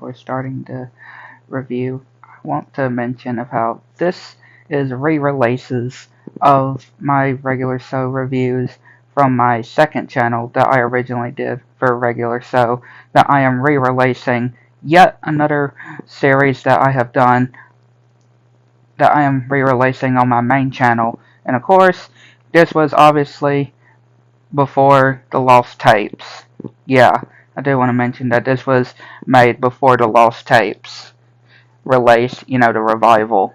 before starting the review, I want to mention of how this is re-releases of my regular show reviews from my second channel that I originally did for regular show, that I am re-releasing yet another series that I have done that I am re-releasing on my main channel. And of course, this was obviously before the Lost Tapes. Yeah, I do want to mention that this was made before the Lost Tapes release, the revival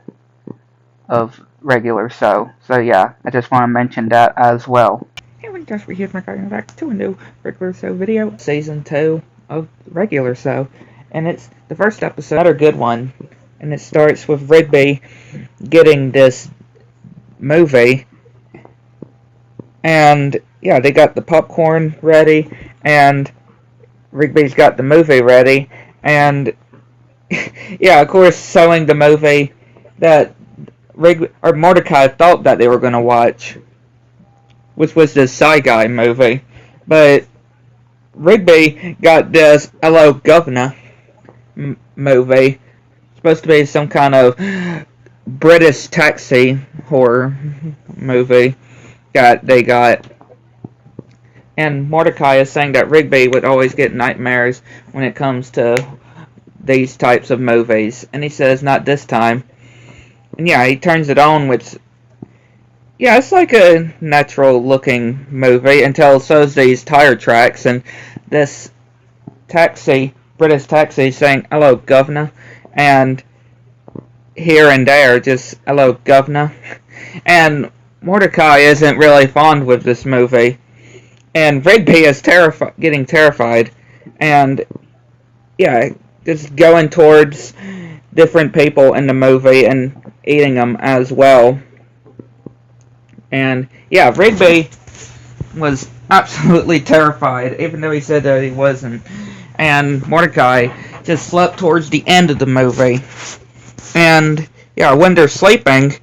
of regular show. So yeah, I just want to mention that as well. Hey, we just here my going back to a new regular show video. Season 2 of regular show. And it's the first episode, another good one. And it starts with Rigby getting this movie. And yeah, they got the popcorn ready, and Rigby's got the movie ready, and yeah, of course, showing the movie that Mordecai thought that they were going to watch, which was the Sci Guy movie, but Rigby got this Hello Governor movie, supposed to be some kind of British taxi horror movie that they got. And Mordecai is saying that Rigby would always get nightmares when it comes to these types of movies. And he says, not this time. And yeah, he turns it on, which, yeah, it's like a natural looking movie until it shows these tire tracks and this British taxi saying, hello, governor. And here and there, just, hello, governor. And Mordecai isn't really fond with this movie. And Rigby is getting terrified, and yeah, just going towards different people in the movie and eating them as well. And yeah, Rigby was absolutely terrified, even though he said that he wasn't. And Mordecai just slept towards the end of the movie. And yeah, when they're sleeping,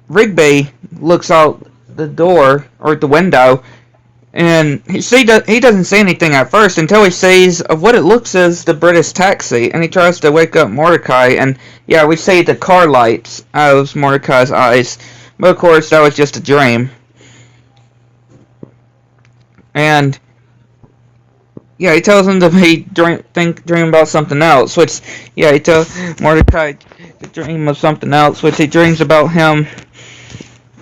Rigby looks out the door or the window, and he doesn't see anything at first until he sees of what it looks as the British taxi, and he tries to wake up Mordecai, and yeah, we see the car lights out of Mordecai's eyes, but of course that was just a dream. And yeah, he tells him to dream about something else, which yeah, he tells Mordecai to dream of something else, which he dreams about him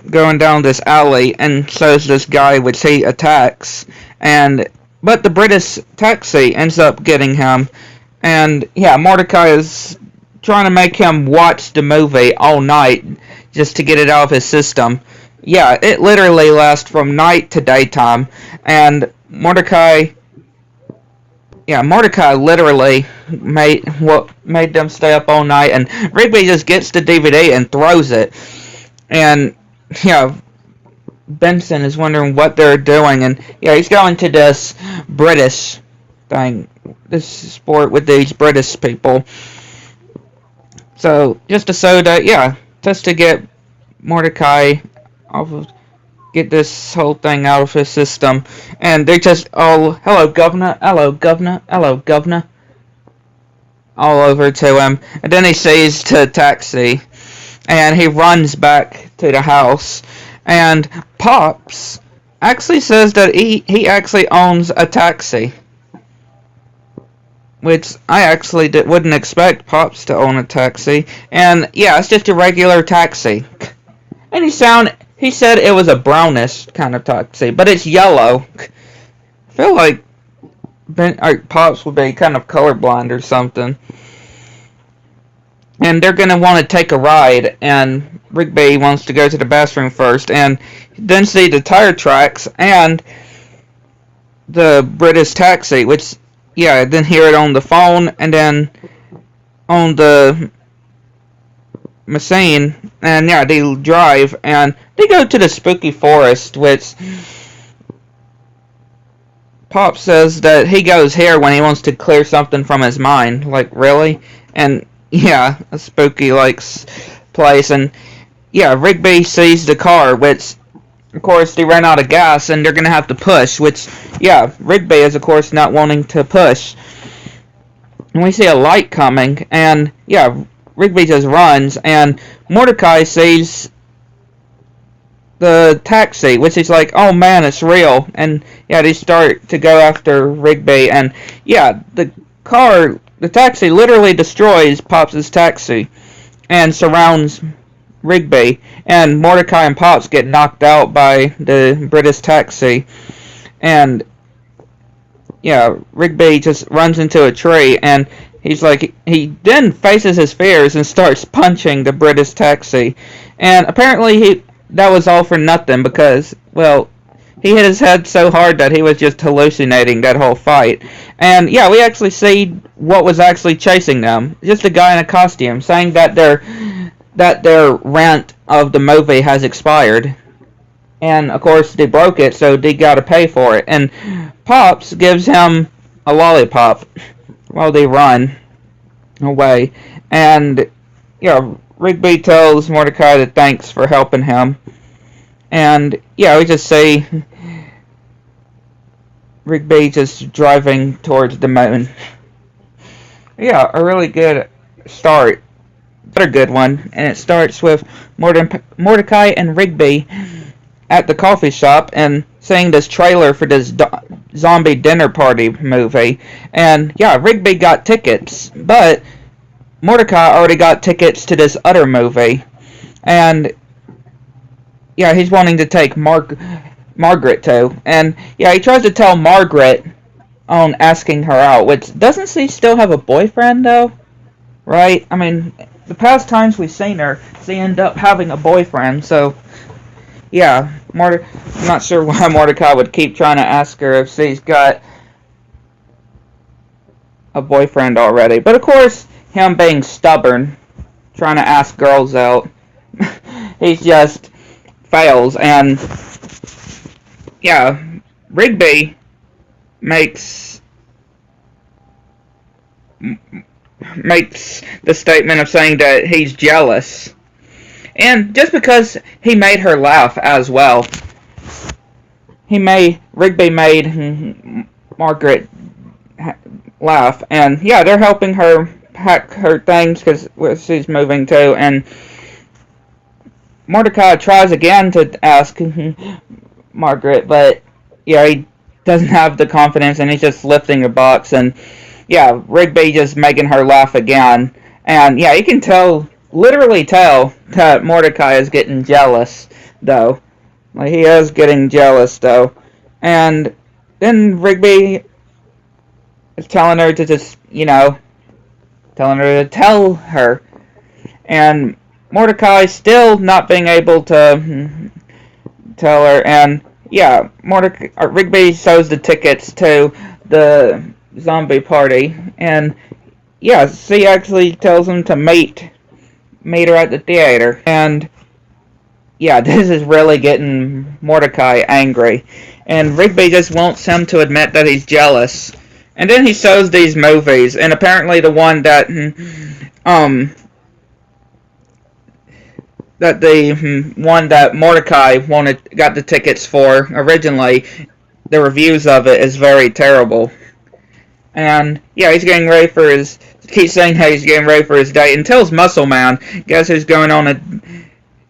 going down this alley and shows this guy which he attacks, but the British taxi ends up getting him, and yeah, Mordecai is trying to make him watch the movie all night just to get it out of his system. Yeah, it literally lasts from night to daytime, and Mordecai literally made them stay up all night, and Rigby just gets the DVD and throws it, and yeah, Benson is wondering what they're doing, and yeah, he's going to this British thing, this sport with these British people. So, just to show that, yeah, just to get Mordecai get this whole thing out of his system, and they just all, hello governor, hello governor, hello governor, all over to him, and then he sees the taxi, and he runs back to the house, and Pops actually says that he actually owns a taxi, which I actually wouldn't expect Pops to own a taxi, and yeah, it's just a regular taxi, and he said it was a brownish kind of taxi, but it's yellow. I feel like Pops would be kind of colorblind or something. And they're going to want to take a ride, and Rigby wants to go to the bathroom first, and then see the tire tracks and the British taxi, which, yeah, then hear it on the phone, and then on the machine, and yeah, they drive, and they go to the spooky forest, which Pop says that he goes here when he wants to clear something from his mind. Like, really? And yeah, a spooky place, and yeah, Rigby sees the car, which of course they ran out of gas and they're gonna have to push, which yeah, Rigby is of course not wanting to push. and we see a light coming, and yeah, Rigby just runs, and Mordecai sees the taxi, which is like, oh man, it's real, and yeah, they start to go after Rigby, and yeah, the taxi literally destroys Pops' taxi, and surrounds Rigby, and Mordecai and Pops get knocked out by the British taxi, and yeah, Rigby just runs into a tree, and he's like, he then faces his fears and starts punching the British taxi, and apparently that was all for nothing because, well, he hit his head so hard that he was just hallucinating that whole fight. And yeah, we actually see what was actually chasing them. Just a guy in a costume saying that their rent of the movie has expired. And of course they broke it, so they gotta pay for it. And Pops gives him a lollipop while they run away. And yeah, Rigby tells Mordecai that thanks for helping him. And yeah, we just see Rigby just driving towards the moon. Yeah, a really good start. Another good one. And it starts with Mordecai and Rigby at the coffee shop and seeing this trailer for this zombie dinner party movie. And yeah, Rigby got tickets, but Mordecai already got tickets to this other movie. And yeah, he's wanting to take Margaret too. And yeah, he tries to tell Margaret on asking her out, which doesn't she still have a boyfriend though? Right? I mean, the past times we've seen her, she ended up having a boyfriend, so yeah, I'm not sure why Mordecai would keep trying to ask her if she's got a boyfriend already. But of course, him being stubborn, trying to ask girls out, he just fails. And yeah, Rigby makes the statement of saying that he's jealous. And just because he made her laugh as well, Rigby made Margaret laugh, and yeah, they're helping her pack her things because she's moving too. And Mordecai tries again to ask Margaret, but yeah, he doesn't have the confidence, and he's just lifting a box. And yeah, Rigby just making her laugh again, and yeah, you can literally tell that Mordecai is getting jealous, though. Like, he is getting jealous, though. And then Rigby is telling her to just, telling her to tell her. And Mordecai still not being able to tell her. And yeah, Rigby shows the tickets to the zombie party. And yeah, she actually tells him to meet her at the theater. And yeah, this is really getting Mordecai angry. And Rigby just wants him to admit that he's jealous. And then he shows these movies, and apparently the one that Mordecai got the tickets for originally, the reviews of it is very terrible. And yeah, he's getting ready for keeps saying how he's getting ready for his date, and tells Muscle Man, guess who's going on a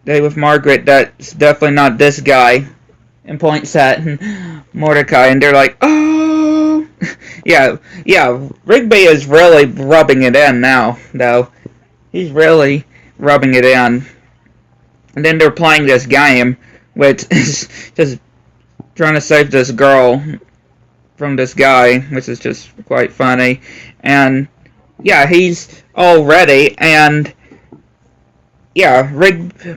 date with Margaret? That's definitely not this guy. And points at Mordecai, and they're like, oh, yeah, Rigby is really rubbing it in now, though. He's really rubbing it in. And then they're playing this game, which is just trying to save this girl from this guy, which is just quite funny. And yeah, he's all ready, and yeah,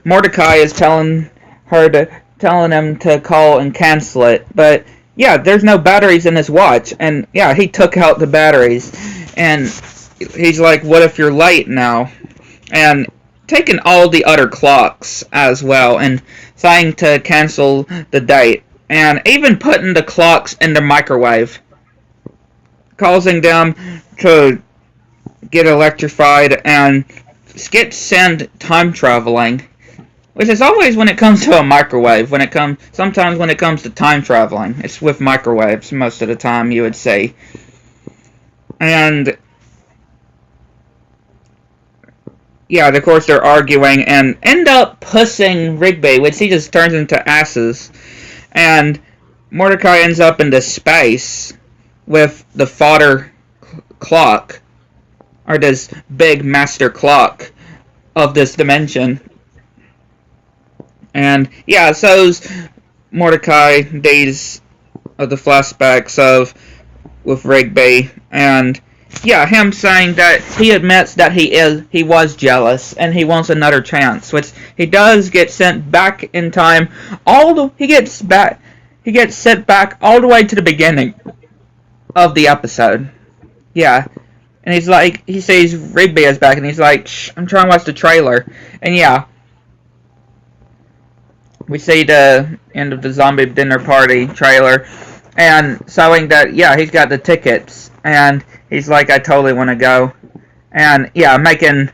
Mordecai is telling him to call and cancel it. But yeah, there's no batteries in his watch, and yeah, he took out the batteries, and he's like, what if you're late now? And taking all the other clocks as well, and saying to cancel the date, and even putting the clocks in the microwave, causing them to get electrified and send time traveling. Which is always when it comes to a microwave. Sometimes when it comes to time traveling, it's with microwaves most of the time, you would say. And yeah, of course they're arguing and end up pussing Rigby, which he just turns into asses. And Mordecai ends up into space with the fodder clock, or this big master clock of this dimension. And yeah, so's Mordecai days of the flashbacks of with Rigby, and yeah, him saying that he admits that he was jealous and he wants another chance, which he does get sent back in time. He gets sent back all the way to the beginning of the episode. Yeah. And he's like, he sees Rigby is back and he's like, shh, I'm trying to watch the trailer. And yeah, we see the end of the zombie dinner party trailer, and showing that, yeah, he's got the tickets, and he's like, I totally want to go. And yeah, making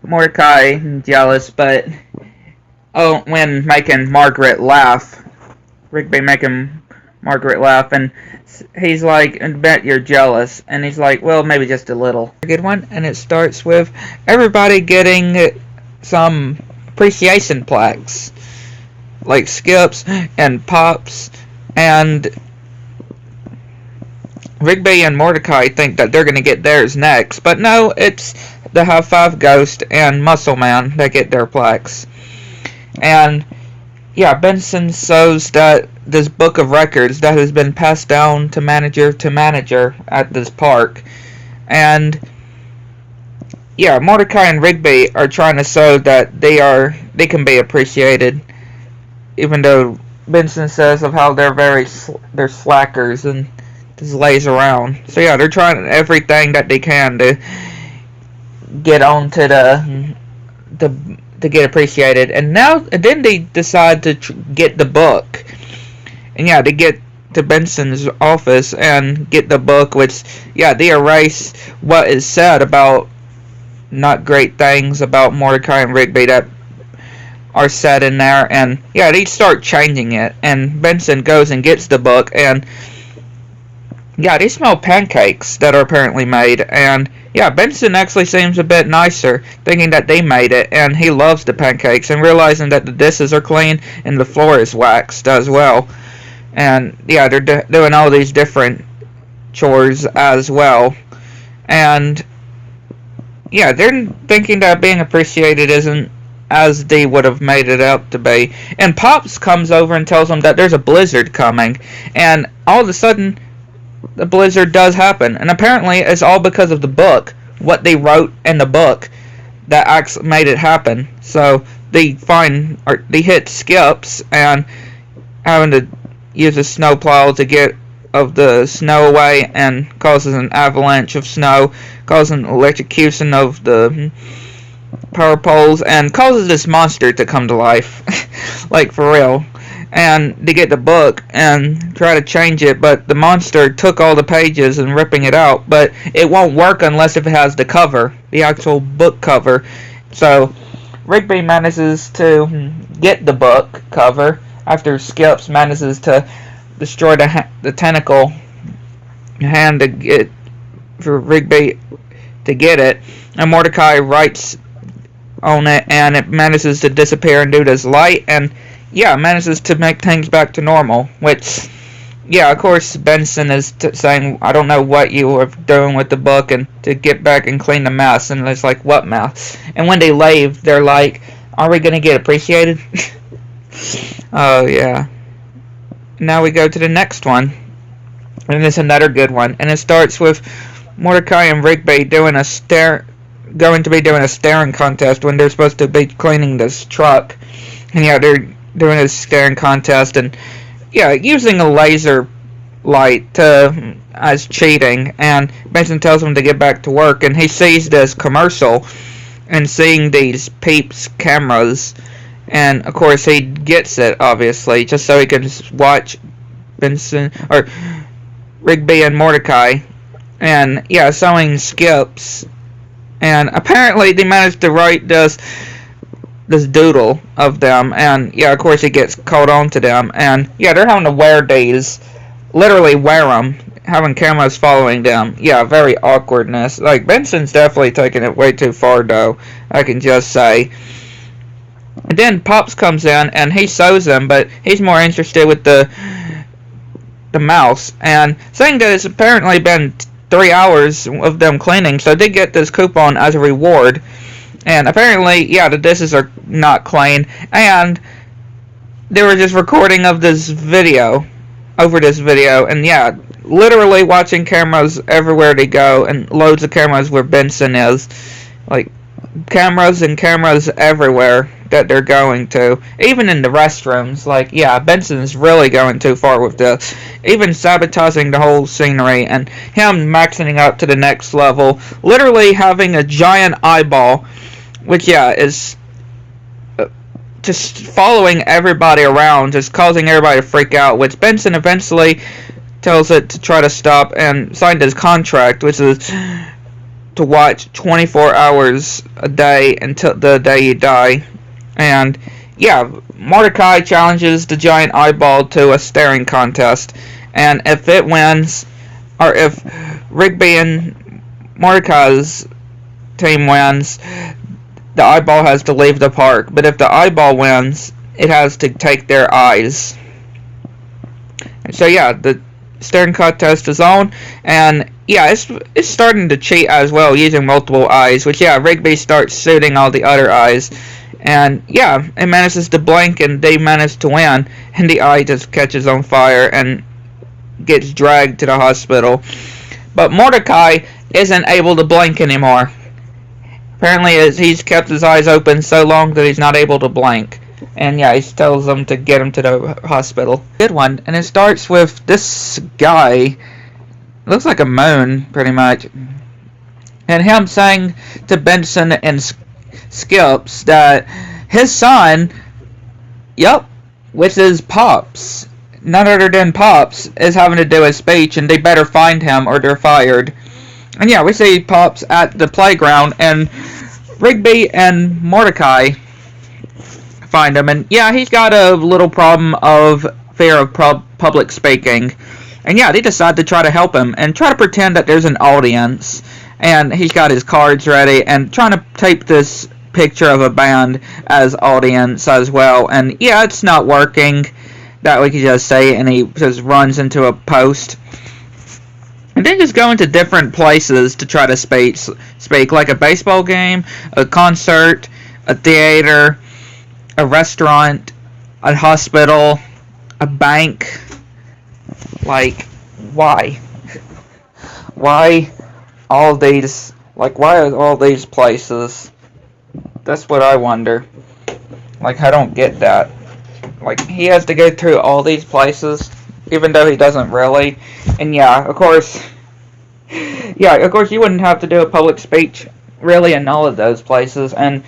Mordecai jealous, but when making Margaret laugh, Rigby making Margaret laugh, and he's like, I bet you're jealous, and he's like, well, maybe just a little. Good one, and it starts with everybody getting some appreciation plaques, like Skips and Pops, and Rigby and Mordecai think that they're gonna get theirs next, but no, it's the High Five Ghost and Muscle Man that get their plaques. And yeah, Benson shows that this book of records that has been passed down to manager at this park. And yeah, Mordecai and Rigby are trying to show that they can be appreciated, even though Benson says of how they're slackers and just lays around. So yeah, they're trying everything that they can to get on to to get appreciated. And then they decide to get the book. And yeah, they get to Benson's office and get the book, which, yeah, they erase what is said about not great things about Mordecai and Rigby that are said in there. And yeah, they start changing it. And Benson goes and gets the book, and yeah, they smell pancakes that are apparently made. And yeah, Benson actually seems a bit nicer, thinking that they made it, and he loves the pancakes, and realizing that the dishes are clean and the floor is waxed as well. And yeah, they're doing all these different chores as well. And yeah, they're thinking that being appreciated isn't as they would have made it out to be. And Pops comes over and tells them that there's a blizzard coming, and all of a sudden the blizzard does happen, and apparently it's all because of the book, what they wrote in the book that actually made it happen. So they hit Skips, and having to use a snowplow to get of the snow away, and causes an avalanche of snow, causing electrocution of the power poles, and causes this monster to come to life. Like, for real. And they get the book and try to change it, but the monster took all the pages and ripping it out, but it won't work unless if it has the cover, the actual book cover. So Rigby manages to get the book cover after Skips manages to destroy the tentacle hand to get for Rigby to get it, and Mordecai writes on it, and it manages to disappear into this light, and yeah, manages to make things back to normal, which, yeah, of course, Benson is saying, I don't know what you were doing with the book, and to get back and clean the mess, and it's like, what mess? And when they leave, they're like, are we going to get appreciated? Oh, yeah. Now we go to the next one, and it's another good one, and it starts with Mordecai and Rigby going to be doing a staring contest when they're supposed to be cleaning this truck. And yeah, they're doing a staring contest, and yeah, using a laser light as cheating. And Benson tells him to get back to work, and he sees this commercial and seeing these Peeps cameras, and of course he gets it, obviously, just so he can watch Benson or Rigby and Mordecai, and yeah, sewing Skips. And apparently they managed to write this doodle of them, and yeah, of course he gets called on to them, and yeah, they're having to wear these, literally wear them having cameras following them. Yeah, very awkwardness. Like, Benson's definitely taking it way too far, though, I can just say. And then Pops comes in, and he sews them, but he's more interested with the mouse, and saying that it's apparently been 3 hours of them cleaning, so they get this coupon as a reward. And apparently, yeah, the dishes are not clean, and they were just recording of this video, over this video, and yeah, literally watching cameras everywhere they go, and loads of cameras where Benson is. Like, cameras and cameras everywhere that they're going to. Even in the restrooms. Like, yeah, Benson's really going too far with this. Even sabotaging the whole scenery, and him maxing up to the next level. Literally having a giant eyeball, which, yeah, is just following everybody around, just causing everybody to freak out, which Benson eventually tells it to try to stop and signed his contract, which is to watch 24 hours a day until the day you die. And yeah, Mordecai challenges the giant eyeball to a staring contest, and if it wins, or if Rigby and Mordecai's team wins, the eyeball has to leave the park, but if the eyeball wins, it has to take their eyes. So yeah, the staring contest is on, and yeah, it's starting to cheat as well, using multiple eyes, which yeah, Rigby starts shooting all the other eyes, and yeah, it manages to blink, and they manage to win, and the eye just catches on fire and gets dragged to the hospital. But Mordecai isn't able to blink anymore. Apparently, he's kept his eyes open so long that he's not able to blink. And yeah, he tells them to get him to the hospital. Good one. And it starts with this guy. Looks like a moon, pretty much. And him saying to Benson and Skips that his son, yep, which is Pops, none other than Pops, is having to do a speech, and they better find him or they're fired. And yeah, we see Pops at the playground, and Rigby and Mordecai find him, and yeah, he's got a little problem of fear of public speaking. And yeah, they decide to try to help him and try to pretend that there's an audience, and he's got his cards ready and trying to tape this picture of a band as audience as well. And yeah, it's not working, that we could just say, and he just runs into a post. And then just go into different places to try to speak, like a baseball game, a concert, a theater, a restaurant, a hospital, a bank. Like, why? Why all these, like, why are all these places? That's what I wonder. Like, I don't get that. Like, he has to go through all these places, even though he doesn't really. And yeah, of course, you wouldn't have to do a public speech, really, in all of those places. And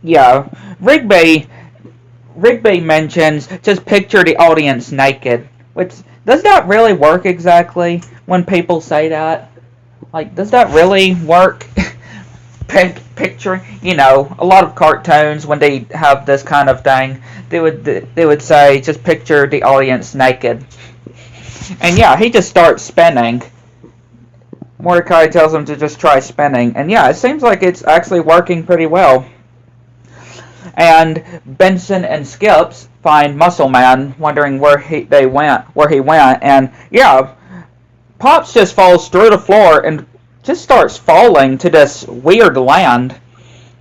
yeah, Rigby mentions, just picture the audience naked. Which, does that really work exactly when people say that? Like, does that really work? Picturing, you know, a lot of cartoons, when they have this kind of thing, they would say, just picture the audience naked. And yeah, he just starts spinning. Mordecai tells him to just try spinning, and yeah, it seems like it's actually working pretty well. And Benson and Skips find Muscle Man, wondering where he went, and yeah, Pops just falls through the floor and just starts falling to this weird land.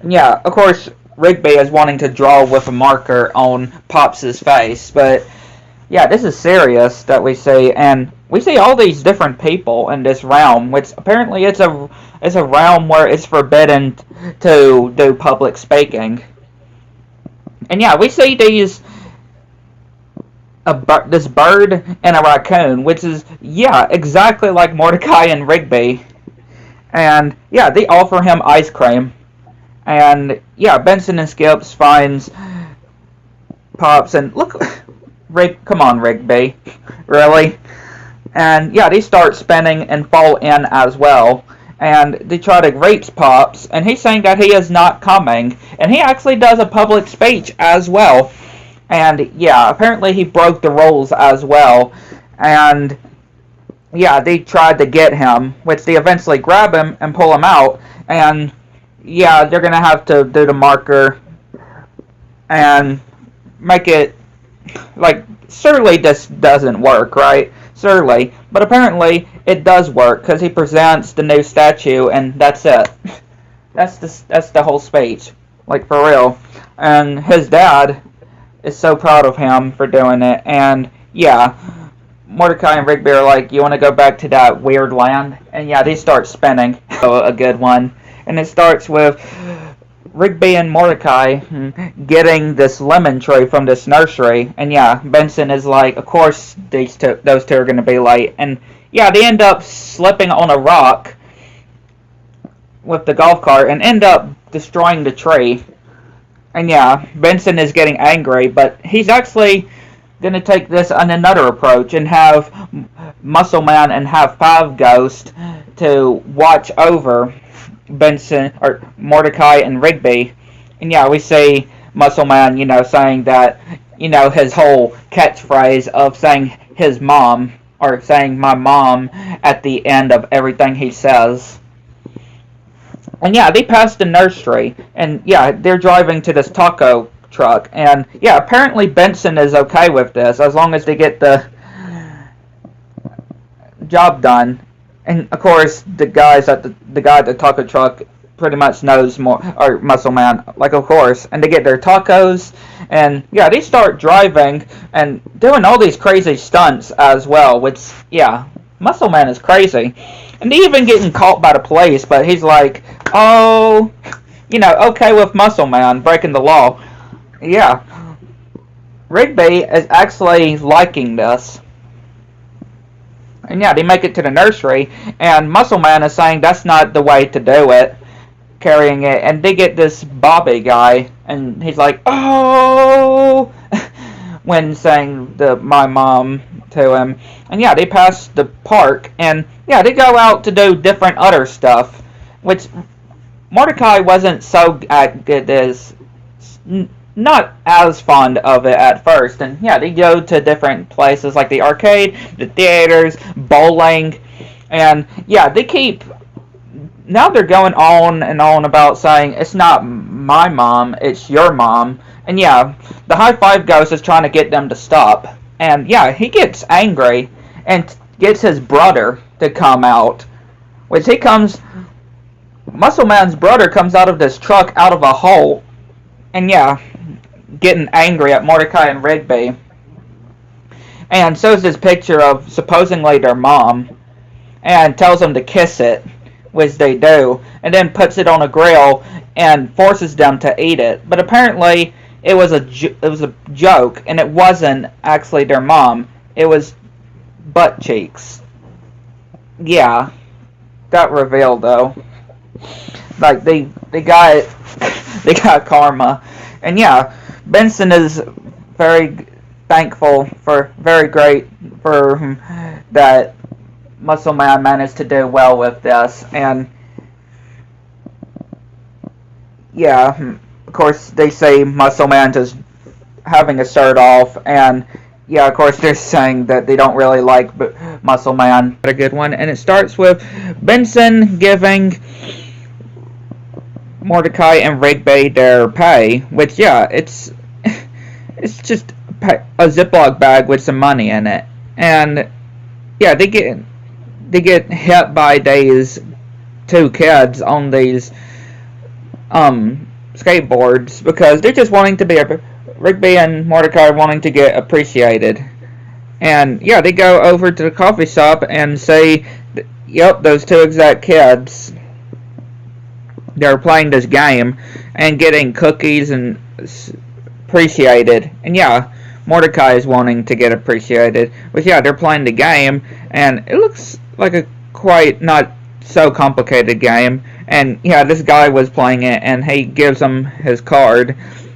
And yeah, of course, Rigby is wanting to draw with a marker on Pops' face, but yeah, this is serious that we see, and we see all these different people in this realm, which apparently it's a realm where it's forbidden to do public speaking. And yeah, we see this bird and a raccoon, which is, yeah, exactly like Mordecai and Rigby. And yeah, they offer him ice cream. And yeah, Benson and Skips finds Pops, and look, come on, Rigby, really? And yeah, they start spinning and fall in as well. And they try to rape Pops, and he's saying that he is not coming. And he actually does a public speech as well. And yeah, apparently he broke the rules as well. And yeah, they tried to get him, which they eventually grab him and pull him out, and yeah, they're gonna have to do the marker and make it like surely this doesn't work, right? Surely, but apparently it does work because he presents the new statue, and that's it. That's the whole speech, like for real. And his dad is so proud of him for doing it, and yeah, Mordecai and Rigby are like, "You want to go back to that weird land?" And yeah, they start spinning. A good one, and it starts with Rigby and Mordecai getting this lemon tree from this nursery, and yeah, Benson is like, of course those two are going to be late, and yeah, they end up slipping on a rock with the golf cart and end up destroying the tree. And yeah, Benson is getting angry, but he's actually going to take this on another approach and have Muscle Man and have Five Ghost to watch over Benson or Mordecai and Rigby. And yeah, we see Muscle Man, saying that, his whole catchphrase of saying his mom or saying my mom at the end of everything he says. And yeah, they pass the nursery, and yeah, they're driving to this taco truck, and yeah, apparently Benson is okay with this as long as they get the job done. And of course, the guy at the taco truck pretty much knows more, or Muscle Man, like of course, and they get their tacos, and yeah, they start driving and doing all these crazy stunts as well, which yeah, Muscle Man is crazy, and they even getting caught by the police, but he's like, oh, okay with Muscle Man breaking the law. Yeah, Rigby is actually liking this. And yeah, they make it to the nursery, and Muscle Man is saying that's not the way to do it, carrying it, and they get this Bobby guy, and he's like, oh, when saying my mom to him. And yeah, they pass the park, and yeah, they go out to do different other stuff, which Mordecai wasn't so good as, not as fond of it at first. And yeah, they go to different places like the arcade, the theaters, bowling, and yeah, now they're going on and on about saying it's not my mom, it's your mom. And yeah, the High Five Ghost is trying to get them to stop. And yeah, he gets angry and gets his brother to come out, which Muscle Man's brother comes out of this truck out of a hole, and yeah, getting angry at Mordecai and Rigby, and shows this picture of supposedly their mom, and tells them to kiss it, which they do, and then puts it on a grill and forces them to eat it. But apparently, it was a joke, and it wasn't actually their mom. It was butt cheeks. Yeah, got revealed though. Like they got they got karma, and yeah, Benson is very thankful very great for that Muscle Man managed to do well with this, and yeah, of course they say Muscle Man just having a shirt off, and yeah, of course they're saying that they don't really like Muscle Man. A good one, and it starts with Benson giving Mordecai and Rigby their pay, which yeah, it's just a Ziploc bag with some money in it, and yeah, they get hit by these two kids on these skateboards because they're just wanting to be Rigby and Mordecai are wanting to get appreciated, and yeah, they go over to the coffee shop and say, yep, those two exact kids. They're playing this game and getting cookies and appreciated. And yeah, Mordecai is wanting to get appreciated. But yeah, they're playing the game, and it looks like a quite not so complicated game. And yeah, this guy was playing it, and he gives them his card.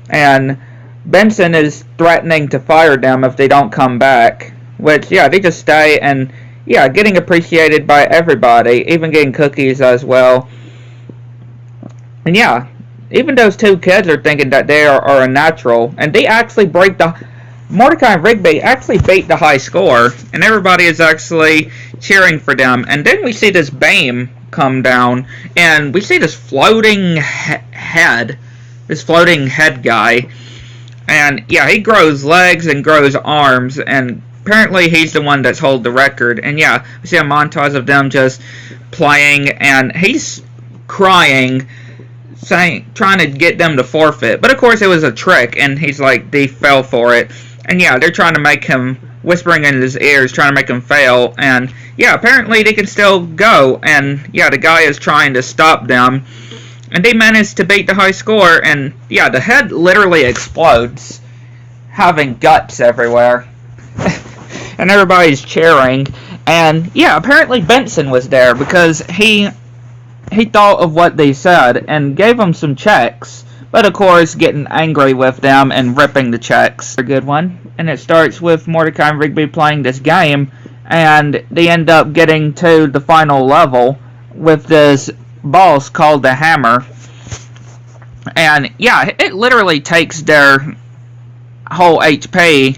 And Benson is threatening to fire them if they don't come back. Which, yeah, they just stay and, yeah, getting appreciated by everybody, even getting cookies as well. And yeah, even those two kids are thinking that they are a natural, and they actually break the Mordecai and Rigby actually beat the high score, and everybody is actually cheering for them. And then we see this beam come down, and we see this floating head guy. And yeah, he grows legs and grows arms, and apparently he's the one that's hold the record. And yeah, we see a montage of them just playing, and he's crying, trying to get them to forfeit. But of course it was a trick, and he's like, they fell for it. And yeah, they're trying to make him, whispering in his ears, trying to make him fail. And yeah, apparently they can still go. And yeah, the guy is trying to stop them. And they manage to beat the high score. And yeah, the head literally explodes, having guts everywhere. And everybody's cheering. And yeah, apparently Benson was there because he thought of what they said and gave them some checks. But of course, getting angry with them and ripping the checks. A good one. And it starts with Mordecai and Rigby playing this game, and they end up getting to the final level with this boss called the Hammer. And yeah, it literally takes their whole HP,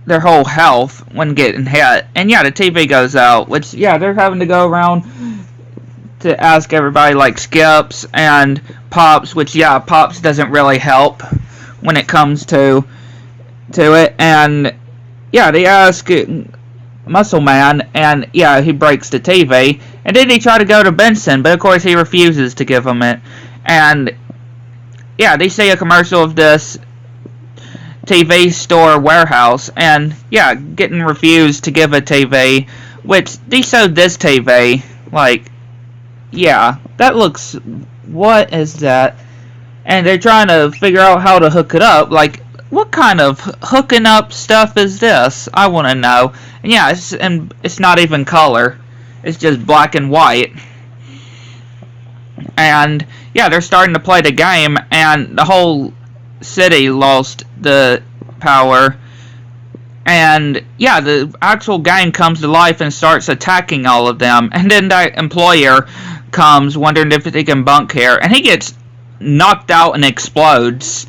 their whole health when getting hit. And yeah, the TV goes out, which yeah, they're having to go around to ask everybody like Skips and Pops, which yeah, Pops doesn't really help when it comes to it. And yeah, they ask Muscle Man, and yeah, he breaks the TV. And then they try to go to Benson, but of course he refuses to give them it. And yeah, they see a commercial of this TV store warehouse, and yeah, getting refused to give a TV, which they showed this TV, like, yeah, that looks, what is that? And they're trying to figure out how to hook it up, like, what kind of hooking up stuff is this? I want to know. And yeah, it's not even color, it's just black and white. And yeah, they're starting to play the game, and the whole city lost the power. And yeah, the actual game comes to life and starts attacking all of them. And then that employer comes, wondering if he can bunk here, and he gets knocked out and explodes.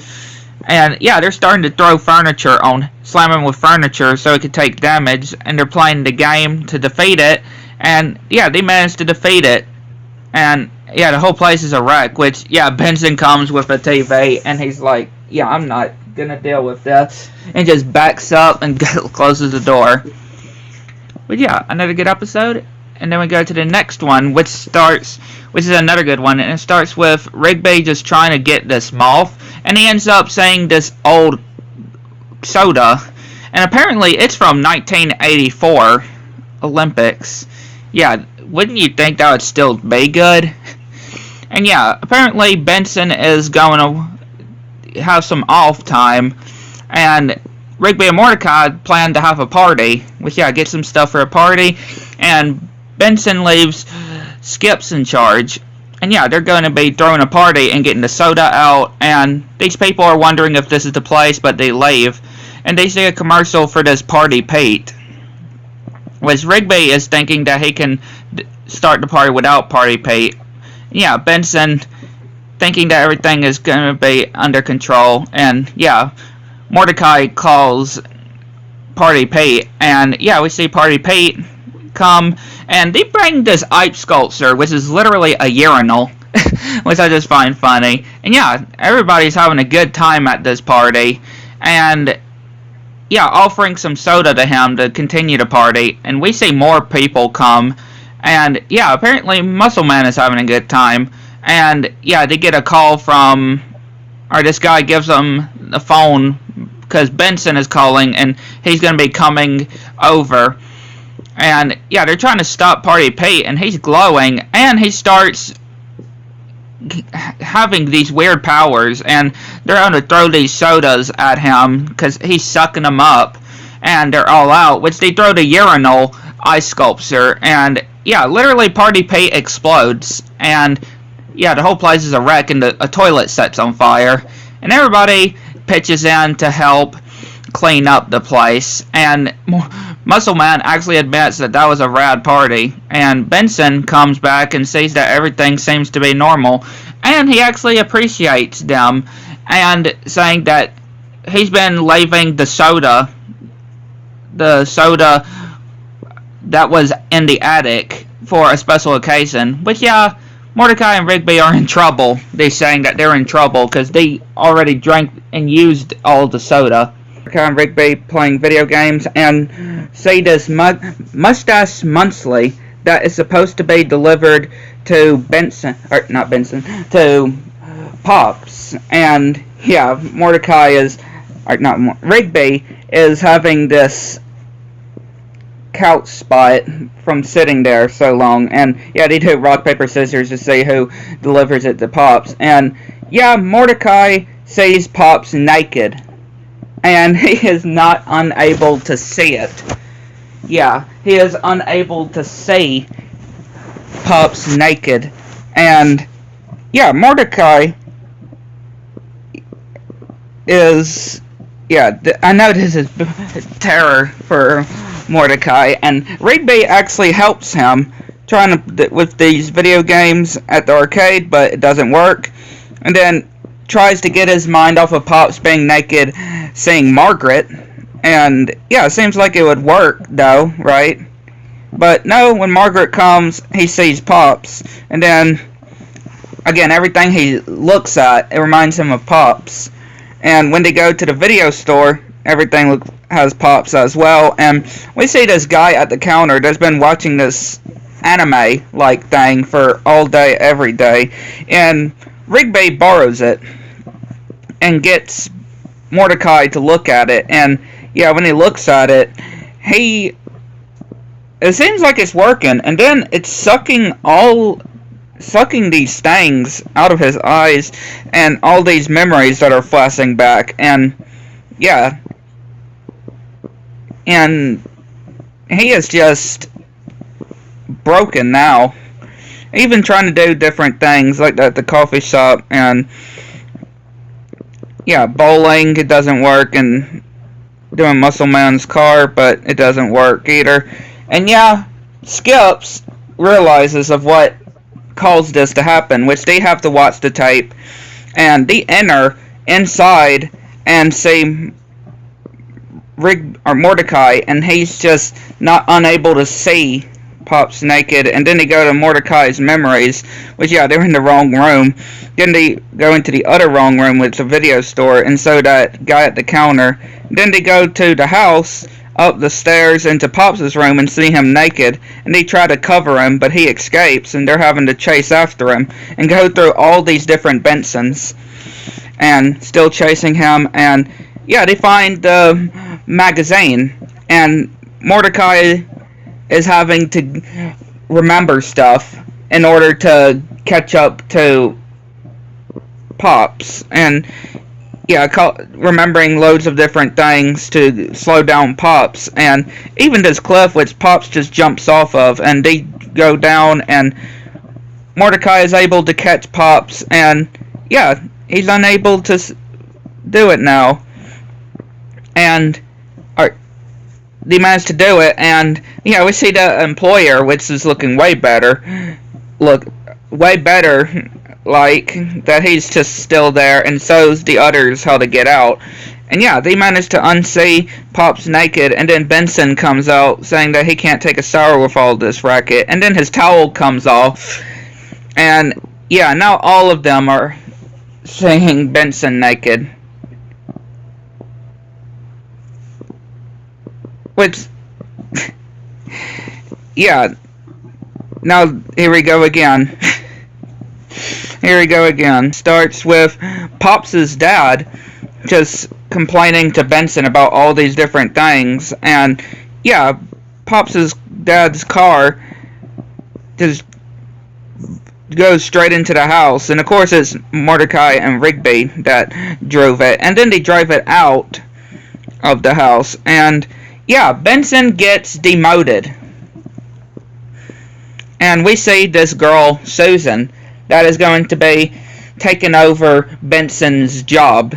And yeah, they're starting to throw furniture on, slam him with furniture so it could take damage. And they're playing the game to defeat it. And yeah, they managed to defeat it. And yeah, the whole place is a wreck, which, yeah, Benson comes with a TV, and he's like, yeah, I'm not gonna deal with this, and just backs up and closes the door. But yeah, another good episode, and then we go to the next one, which is another good one, and it starts with Rigby just trying to get this moth, and he ends up saying this old soda, and apparently it's from 1984 Olympics. Yeah, wouldn't you think that would still be good? And yeah, apparently Benson is going to have some off time, and Rigby and Mordecai plan to have a party, which yeah, get some stuff for a party, and Benson leaves Skips in charge. And yeah, they're going to be throwing a party and getting the soda out, and these people are wondering if this is the place, but they leave. And they see a commercial for this Party Pete, which Rigby is thinking that he can start the party without Party Pete. Yeah, Benson thinking that everything is going to be under control, and yeah, Mordecai calls Party Pete, and yeah, we see Party Pete come, and they bring this ice sculpture, which is literally a urinal, which I just find funny. And yeah, everybody's having a good time at this party, and yeah, offering some soda to him to continue the party. And we see more people come, and yeah, apparently Muscle Man is having a good time. And yeah, they get a call from, or this guy gives them the phone because Benson is calling, and he's going to be coming over. And yeah, they're trying to stop Party Pete, and he's glowing, and he starts having these weird powers, and they're going to throw these sodas at him because he's sucking them up, and they're all out, which they throw the urinal ice sculpture, and yeah, literally Party Pete explodes, and yeah, the whole place is a wreck, and a toilet sets on fire, and everybody pitches in to help clean up the place. And Muscle Man actually admits that that was a rad party, and Benson comes back and sees that everything seems to be normal, and he actually appreciates them, and saying that he's been leaving the soda that was in the attic for a special occasion. But yeah, Mordecai and Rigby are in trouble. They're saying that they're in trouble because they already drank and used all the soda. Mordecai and Rigby playing video games and say this Mustache Monthly that is supposed to be delivered to to Pops. And yeah, Rigby is having this couch spot from sitting there so long, and yeah, they do rock paper scissors to see who delivers it to Pops. And yeah, Mordecai sees Pops naked, and he is not unable to see it. Yeah, he is unable to see Pops naked. And yeah, Mordecai is, yeah, I know this is terror for Mordecai, and Rigby actually helps him trying to with these video games at the arcade, but it doesn't work. And then tries to get his mind off of Pops being naked, seeing Margaret. And yeah, it seems like it would work though, right? But no, when Margaret comes, he sees Pops, and then again, everything he looks at, it reminds him of Pops. And when they go to the video store, everything has Pops as well. And we see this guy at the counter that's been watching this anime-like thing for all day, every day. And Rigby borrows it and gets Mordecai to look at it. And yeah, when he looks at it, it seems like it's working. And then it's sucking these things out of his eyes and all these memories that are flashing back. And yeah, and he is just broken now, even trying to do different things like at the coffee shop. And yeah, bowling, it doesn't work, and doing Muscle Man's car, but it doesn't work either. And yeah, Skips realizes of what caused this to happen, which they have to watch the tape, and they enter inside and see Mordecai, and he's just not unable to see Pops naked. And then they go to Mordecai's memories, which yeah, they're in the wrong room. Then they go into the other wrong room, which is a video store, and so that guy at the counter. Then they go to the house, up the stairs into Pops' room, and see him naked, and they try to cover him, but he escapes, and they're having to chase after him and go through all these different Bensons and still chasing him. And yeah, they find the magazine, and Mordecai is having to remember stuff in order to catch up to Pops. And yeah, remembering loads of different things to slow down Pops, and even this cliff which Pops just jumps off of, and they go down, and Mordecai is able to catch Pops, and yeah, he's unable to do it now. And they managed to do it, and yeah, we see the employer, which is looking way better, like that he's just still there, and shows the others how to get out. And yeah, they managed to unsee Pops naked, and then Benson comes out saying that he can't take a shower with all this racket, and then his towel comes off, and yeah, now all of them are seeing Benson naked. Which, yeah, now here we go again. Here we go again. Starts with Pops' dad just complaining to Benson about all these different things. And yeah, Pops' dad's car just goes straight into the house. And of course it's Mordecai and Rigby that drove it. And then they drive it out of the house. And yeah, Benson gets demoted. And we see this girl, Susan, that is going to be taking over Benson's job.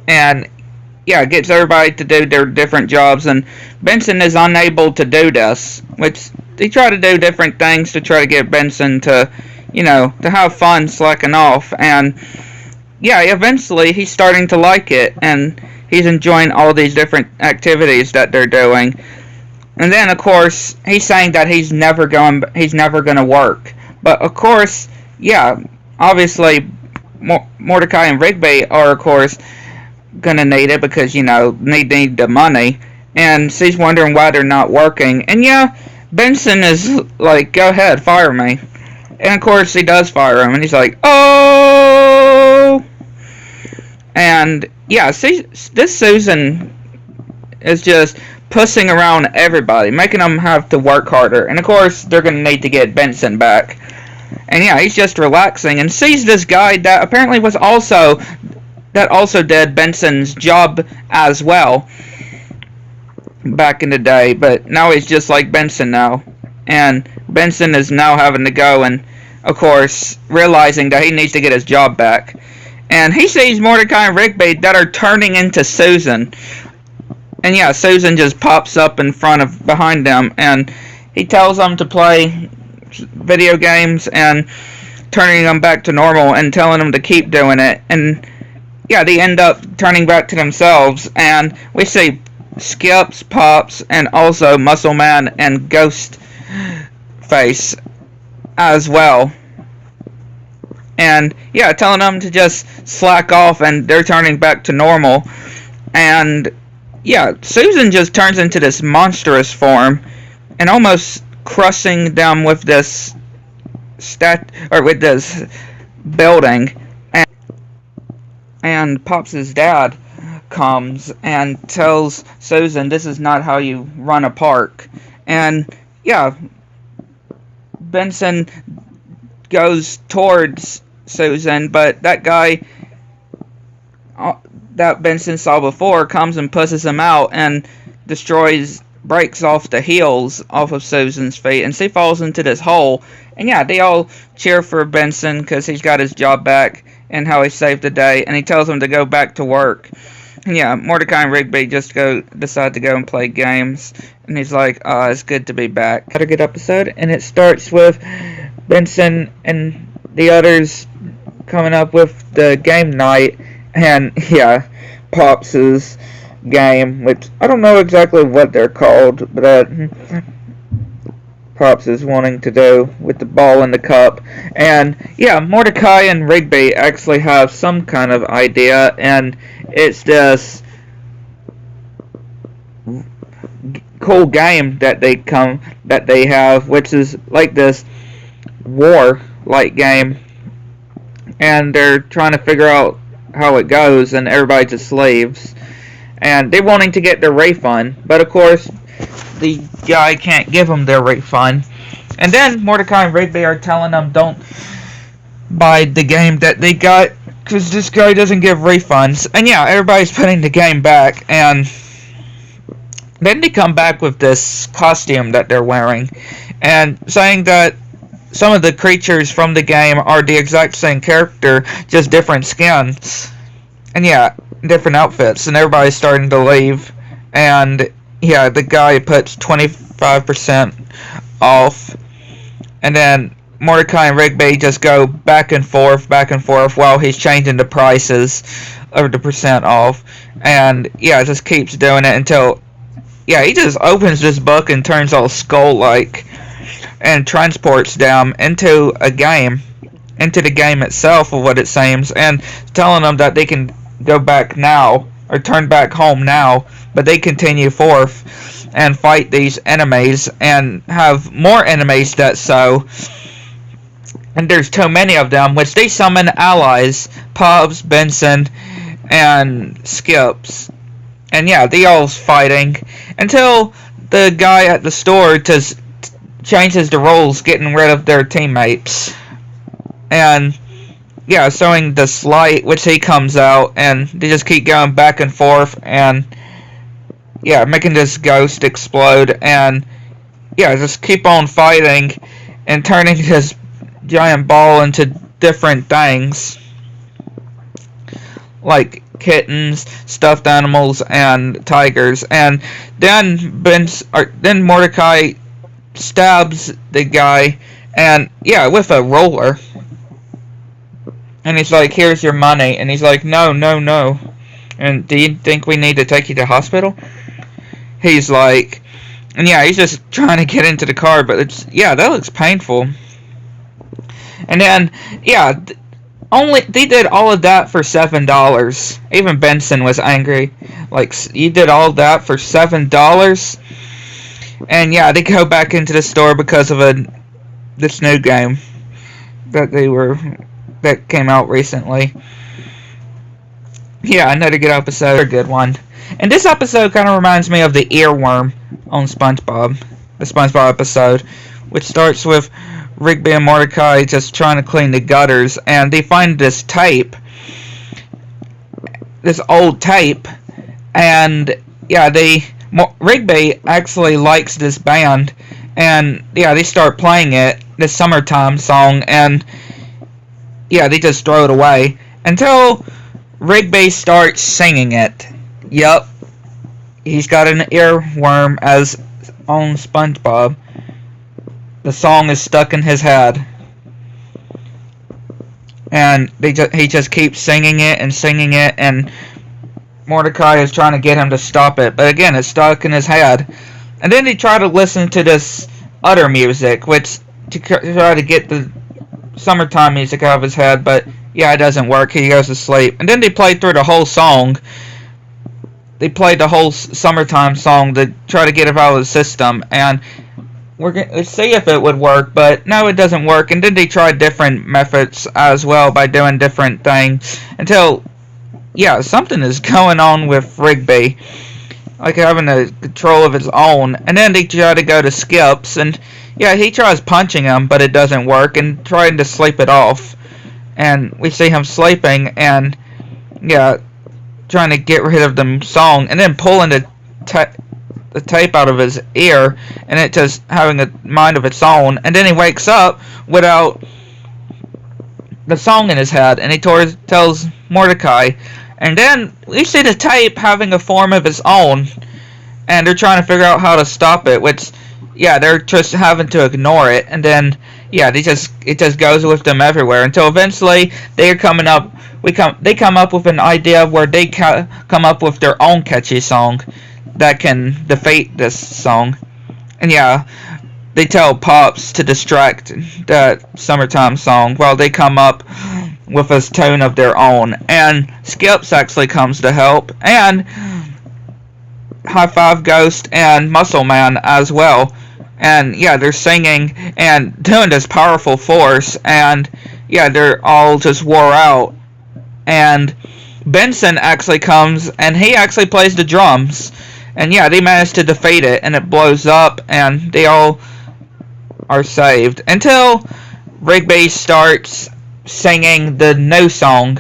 And yeah, gets everybody to do their different jobs, and Benson is unable to do this, which they try to do different things to try to get Benson to, you know, to have fun slacking off. And yeah, eventually he's starting to like it, and he's enjoying all these different activities that they're doing. And then, of course, he's saying that he's never gonna work. But of course, yeah, obviously, Mordecai and Rigby are, of course, gonna need it because need the money. And she's wondering why they're not working. And yeah, Benson is like, "Go ahead, fire me." And of course, he does fire him, and he's like, "Oh!" And yeah, see, this Susan is just pussing around everybody, making them have to work harder. And of course, they're going to need to get Benson back. And yeah, he's just relaxing and sees this guy that apparently also did Benson's job as well back in the day. But now he's just like Benson now. And Benson is now having to go and, of course, realizing that he needs to get his job back. And he sees Mordecai and Rigby that are turning into Susan. And yeah, Susan just pops up behind them, and he tells them to play video games and turning them back to normal and telling them to keep doing it. And yeah, they end up turning back to themselves, and we see Skips, Pops, and also Muscle Man and Ghost Face as well. And yeah, telling them to just slack off, and they're turning back to normal. And yeah, Susan just turns into this monstrous form and almost crushing them with this with this building. And Pops' dad comes and tells Susan this is not how you run a park. And yeah, Benson goes towards Susan, but that guy that Benson saw before comes and pushes him out and breaks off the heels off of Susan's feet, and she falls into this hole. And yeah, they all cheer for Benson because he's got his job back and how he saved the day, and he tells them to go back to work. And yeah, Mordecai and Rigby just decide to go and play games, and he's like, it's good to be back. Got a good episode, and it starts with Benson and the others coming up with the game night, and yeah, Pops' game, which I don't know exactly what they're called, but Pops is wanting to do with the ball in the cup. And yeah, Mordecai and Rigby actually have some kind of idea, and it's this cool game that they have, which is like this war-like game, and they're trying to figure out how it goes, and everybody just leaves, and they're wanting to get their refund, but of course the guy can't give them their refund. And then Mordecai and Rigby are telling them don't buy the game that they got because this guy doesn't give refunds. And yeah, everybody's putting the game back, and then they come back with this costume that they're wearing and saying that some of the creatures from the game are the exact same character, just different skins. And yeah, different outfits. And everybody's starting to leave. And yeah, the guy puts 25% off. And then Mordecai and Rigby just go back and forth while he's changing the prices of the percent off. And yeah, it just keeps doing it until, yeah, he just opens this book and turns all skull-like and transports them into the game itself, of what it seems, and telling them that they can go back now, or turn back home now, but they continue forth and fight these enemies, and have more enemies and there's too many of them, which they summon allies, Pops, Benson, and Skips. And yeah, they all fighting, until the guy at the store just changes the rules, getting rid of their teammates. And yeah, showing the slight, which he comes out, and they just keep going back and forth, and yeah, making this ghost explode, and yeah, just keep on fighting and turning this giant ball into different things, like kittens, stuffed animals, and tigers. And then Mordecai stabs the guy, and yeah, with a roller. And he's like, "Here's your money." And he's like, "No, no, no." And do you think we need to take you to hospital? He's like, and yeah, he's just trying to get into the car, but it's, yeah, that looks painful. And then, yeah, they did all of that for $7. Even Benson was angry. Like, you did all that for $7? And yeah, they go back into the store because of this new game that came out recently. Yeah, another good episode. A good one. And this episode kind of reminds me of the earworm on SpongeBob. The SpongeBob episode, which starts with Rigby and Mordecai just trying to clean the gutters, and they find this tape. This old tape. And yeah, Rigby actually likes this band, and yeah, they start playing it, the Summertime song, and yeah, they just throw it away until Rigby starts singing it. Yup, he's got an earworm as on SpongeBob. The song is stuck in his head, and he just keeps singing it, and Mordecai is trying to get him to stop it, but again, it's stuck in his head. And then they try to listen to this other music, which to try to get the Summertime music out of his head, but yeah, it doesn't work. He goes to sleep. And then they play through the whole song. They played the whole Summertime song to try to get it out of the system, and we're going to see if it would work, but no, it doesn't work. And then they tried different methods as well by doing different things until, yeah, something is going on with Rigby, like having a control of his own. And then they try to go to Skips, and yeah, he tries punching him, but it doesn't work, and trying to sleep it off. And we see him sleeping, and yeah, trying to get rid of the song, and then pulling the tape out of his ear, and it just having a mind of its own. And then he wakes up without the song in his head, and he tells Mordecai. And then we see the tape having a form of its own, and they're trying to figure out how to stop it, which, yeah, they're just having to ignore it. And then, yeah, it just goes with them everywhere until eventually they come up with an idea where they come up with their own catchy song that can defeat this song. And yeah, they tell Pops to distract that Summertime song while they come up with a tune of their own. And Skips actually comes to help, and High Five Ghost and Muscle Man as well. And yeah, they're singing and doing this powerful force, and yeah, they're all just wore out. And Benson actually comes, and he actually plays the drums. And yeah, they manage to defeat it, and it blows up, and they all are saved. Until Rigby starts singing the new song,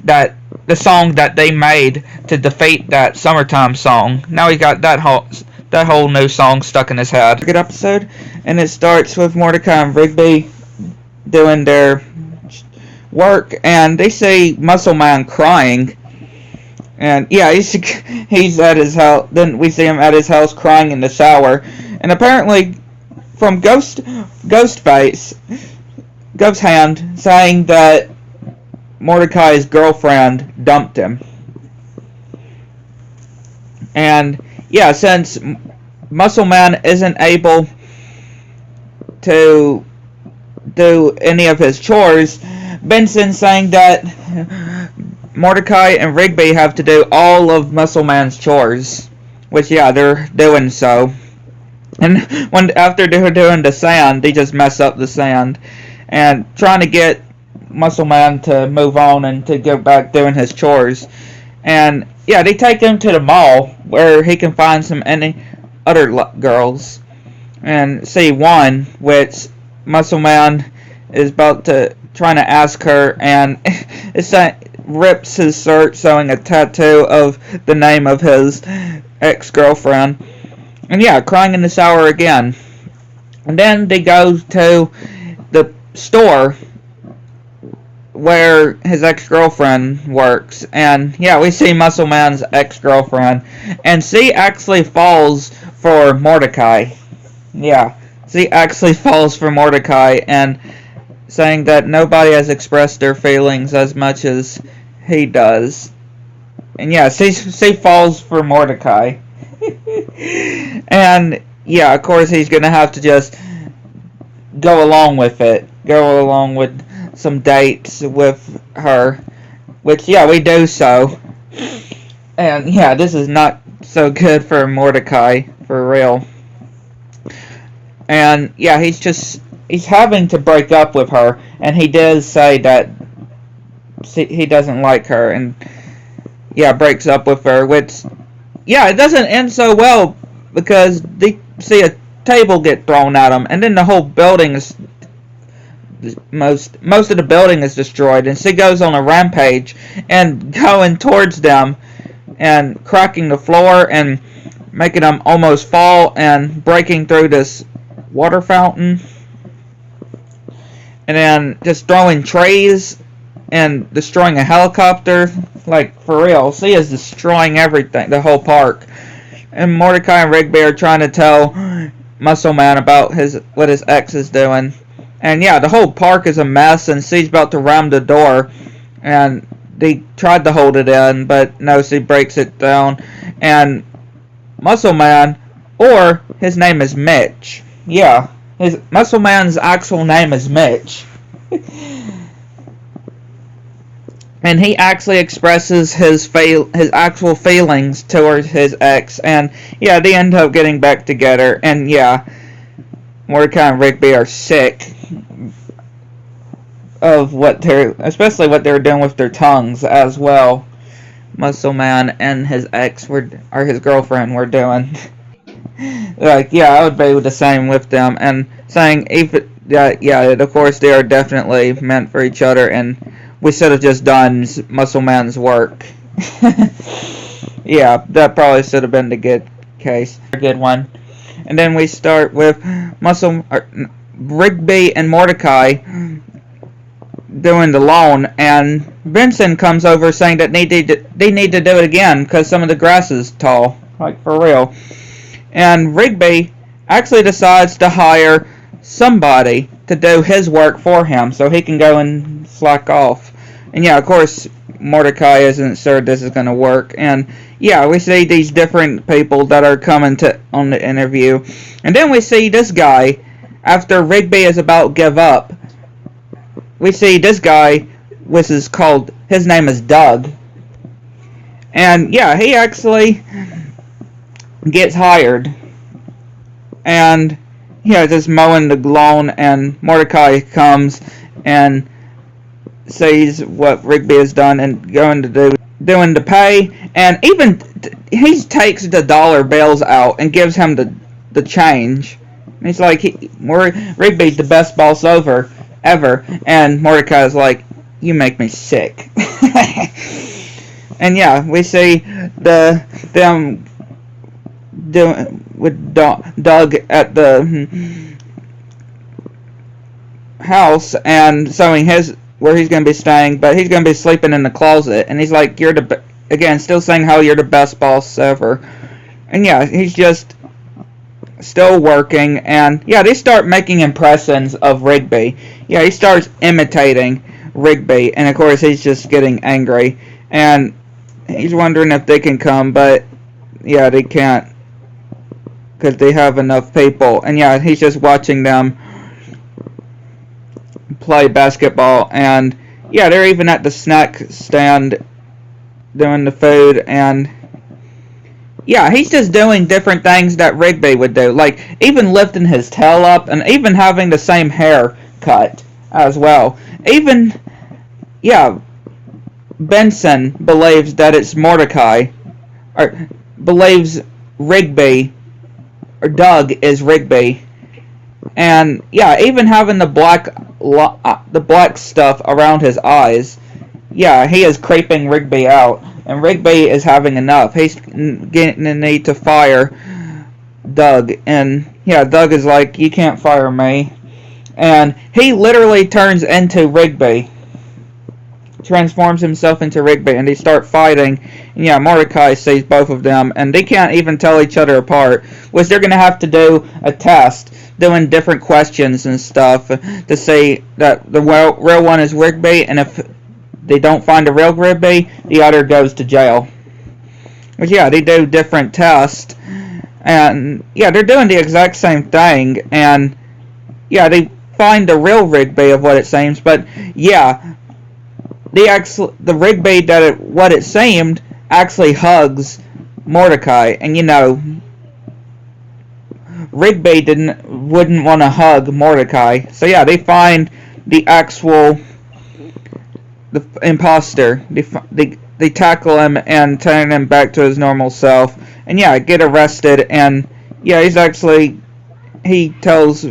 the song that they made to defeat that Summertime song. Now he got that whole new song stuck in his head. Good episode, and it starts with Mordecai and Rigby doing their work, and they see Muscle Man crying. And yeah, he's at his house. Then we see him at his house crying in the shower. And apparently, from Ghostface, Ghost Hand, saying that Mordecai's girlfriend dumped him. And yeah, since Muscle Man isn't able to do any of his chores, Benson's saying that Mordecai and Rigby have to do all of Muscle Man's chores, which yeah, they're doing so. And after they're doing the sand, they just mess up the sand, and trying to get Muscle Man to move on and to go back doing his chores. And yeah, they take him to the mall where he can find any other girls, and see one which Muscle Man is about to trying to ask her, and it's rips his shirt showing a tattoo of the name of his ex-girlfriend. And yeah, crying in the shower again. And then they go to the store where his ex-girlfriend works. And yeah, we see Muscle Man's ex-girlfriend, and she actually falls for Mordecai. Yeah, she actually falls for Mordecai, and saying that nobody has expressed their feelings as much as he does. And yeah, she falls for Mordecai. And yeah, of course he's gonna have to just go along with it. Go along with some dates with her. Which, yeah, we do so. And yeah, this is not so good for Mordecai, for real. And yeah, he's having to break up with her, and he does say that he doesn't like her, and yeah, breaks up with her, which, yeah, it doesn't end so well, because they see a table get thrown at him, and then the whole building is, most of the building is destroyed, and she goes on a rampage, and going towards them, and cracking the floor, and making them almost fall, and breaking through this water fountain, and then just throwing trays, and destroying a helicopter. Like, for real, she is destroying everything, the whole park. And Mordecai and Rigby are trying to tell Muscle Man about what his ex is doing. And yeah, the whole park is a mess, and she's about to ram the door, and they tried to hold it in, but no, she breaks it down, and Muscle Man, or his name is Mitch. Yeah, his Muscle Man's actual name is Mitch. And he actually expresses his actual feelings towards his ex, and yeah, they end up getting back together, and yeah, Mordecai and Rigby are sick of especially what they're doing with their tongues as well. Muscle Man and his ex or his girlfriend were doing. Like, yeah, I would be the same with them, and saying yeah, of course they are definitely meant for each other, and we should have just done Muscle Man's work. Yeah, that probably should have been the good case. A good one. And then we start with Rigby and Mordecai doing the loan, and Vincent comes over saying that they need to do it again because some of the grass is tall. Like, for real. And Rigby actually decides to hire somebody to do his work for him so he can go and slack off. And yeah, of course, Mordecai isn't sure this is going to work. And yeah, we see these different people that are coming on the interview. And then we see this guy, after Rigby is about to give up, we see this guy, which is called, his name is Doug. And yeah, he actually gets hired. And yeah, just mowing the lawn, and Mordecai comes and sees what Rigby has done and doing the pay, and even he takes the dollar bills out and gives him the change. And he's like, Rigby's the best boss ever, and Mordecai's like, you make me sick. And yeah, we see them doing with Doug at the house and showing where he's going to be staying, but he's going to be sleeping in the closet, and he's like, again, still saying how you're the best boss ever. And yeah, he's just still working, and yeah, they start making impressions of Rigby. Yeah, he starts imitating Rigby, and of course he's just getting angry, and he's wondering if they can come, but yeah, they can't, because they have enough people. And yeah, he's just watching them play basketball, and yeah, they're even at the snack stand doing the food, and yeah, he's just doing different things that Rigby would do, like even lifting his tail up, and even having the same haircut as well. Even, yeah, Benson believes that it's Mordecai, or believes Rigby, or Doug is Rigby. And yeah, even having the black stuff around his eyes, yeah, he is creeping Rigby out, and Rigby is having enough. He's getting the need to fire Doug, and yeah, Doug is like, you can't fire me, and he literally turns into Rigby, transforms himself into Rigby, and they start fighting. And yeah, Mordecai sees both of them, and they can't even tell each other apart, which they're going to have to do a test, doing different questions and stuff to say that the real one is Rigby, and if they don't find a real Rigby, the other goes to jail. But yeah, they do different tests, and yeah, they're doing the exact same thing, and yeah, they find the real Rigby of what it seems, but yeah, the Rigby what it seemed actually hugs Mordecai, and you know, Rigby wouldn't want to hug Mordecai, so yeah, they find the imposter. They tackle him and turn him back to his normal self, and yeah, get arrested, and yeah, he tells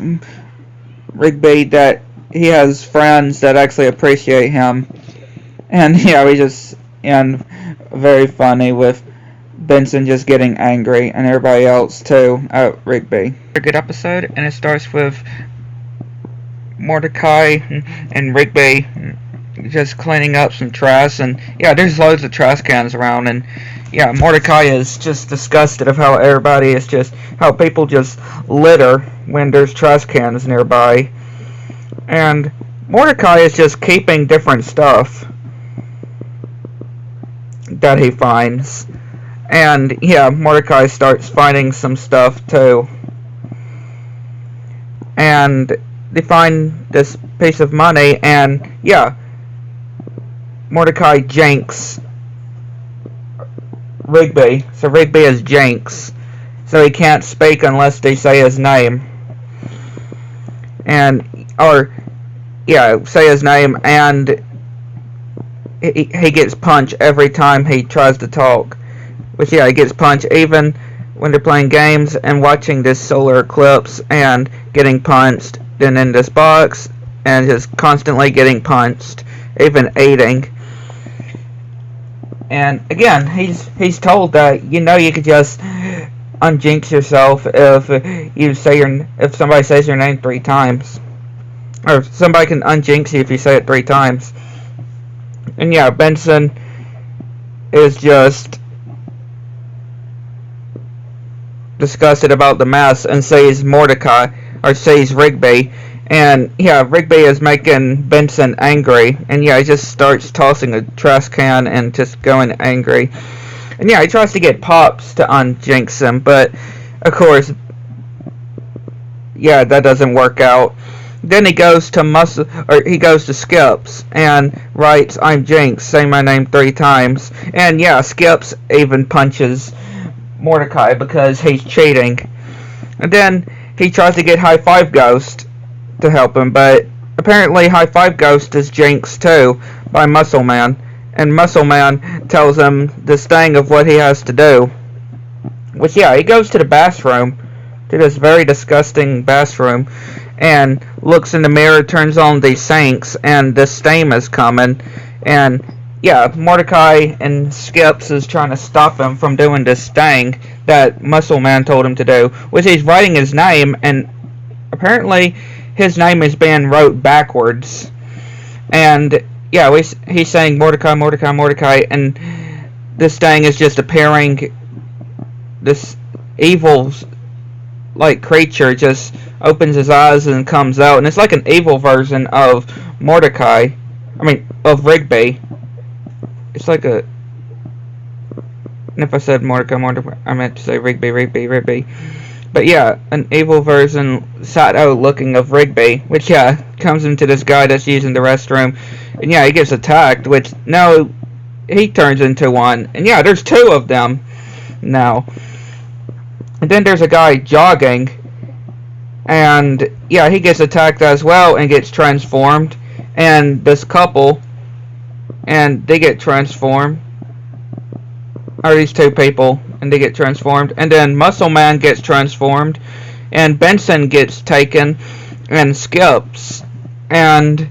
Rigby that he has friends that actually appreciate him, and yeah, and very funny with Benson just getting angry and everybody else too at Rigby. A good episode, and it starts with Mordecai and Rigby just cleaning up some trash, and yeah, there's loads of trash cans around, and yeah, Mordecai is just disgusted of how people just litter when there's trash cans nearby, and Mordecai is just keeping different stuff that he finds, and yeah, Mordecai starts finding some stuff too, and they find this piece of money, and yeah, Mordecai jinx Rigby, so Rigby is jinx, so he can't speak unless they say his name, say his name, and he gets punched every time he tries to talk, which yeah, he gets punched even when they're playing games and watching this solar eclipse and getting punched, then in this box, and just constantly getting punched, even eating. And again, he's told that you could just unjinx yourself if somebody says your name 3 times, or somebody can unjinx you if you say it 3 times. And yeah, Benson is just disgusted about the mess and says Rigby. And yeah, Rigby is making Benson angry, and yeah, he just starts tossing a trash can and just going angry. And yeah, he tries to get Pops to unjinx him, but of course, yeah, that doesn't work out. Then he goes to Skips and writes, "I'm Jinx, say my name 3 times." And yeah, Skips even punches Mordecai because he's cheating. And then he tries to get High Five Ghost to help him, but apparently High Five Ghost is jinxed too by Muscle Man, and Muscle Man tells him this thing of what he has to do, which yeah, he goes to the bathroom, to this very disgusting bathroom, and looks in the mirror, turns on the sinks, and the steam is coming, and yeah, Mordecai and Skips is trying to stop him from doing this thing that Muscle Man told him to do, which he's writing his name, and apparently his name is being wrote backwards. And yeah, he's saying Mordecai, Mordecai, Mordecai, and this thing is just appearing. This evil, like, creature just opens his eyes and comes out, and it's like an evil version of Mordecai. Of Rigby. It's like a. And if I said Mordecai, I meant to say Rigby. But yeah, an evil version, sad-out looking of Rigby, which yeah, comes into this guy that's using the restroom, and yeah, he gets attacked, which now he turns into one, and yeah, there's 2 of them now. And then there's a guy jogging, and yeah, he gets attacked as well and gets transformed, and this couple, and they get transformed, or these 2 people, and they get transformed, and then Muscle Man gets transformed, and Benson gets taken, and Skips, and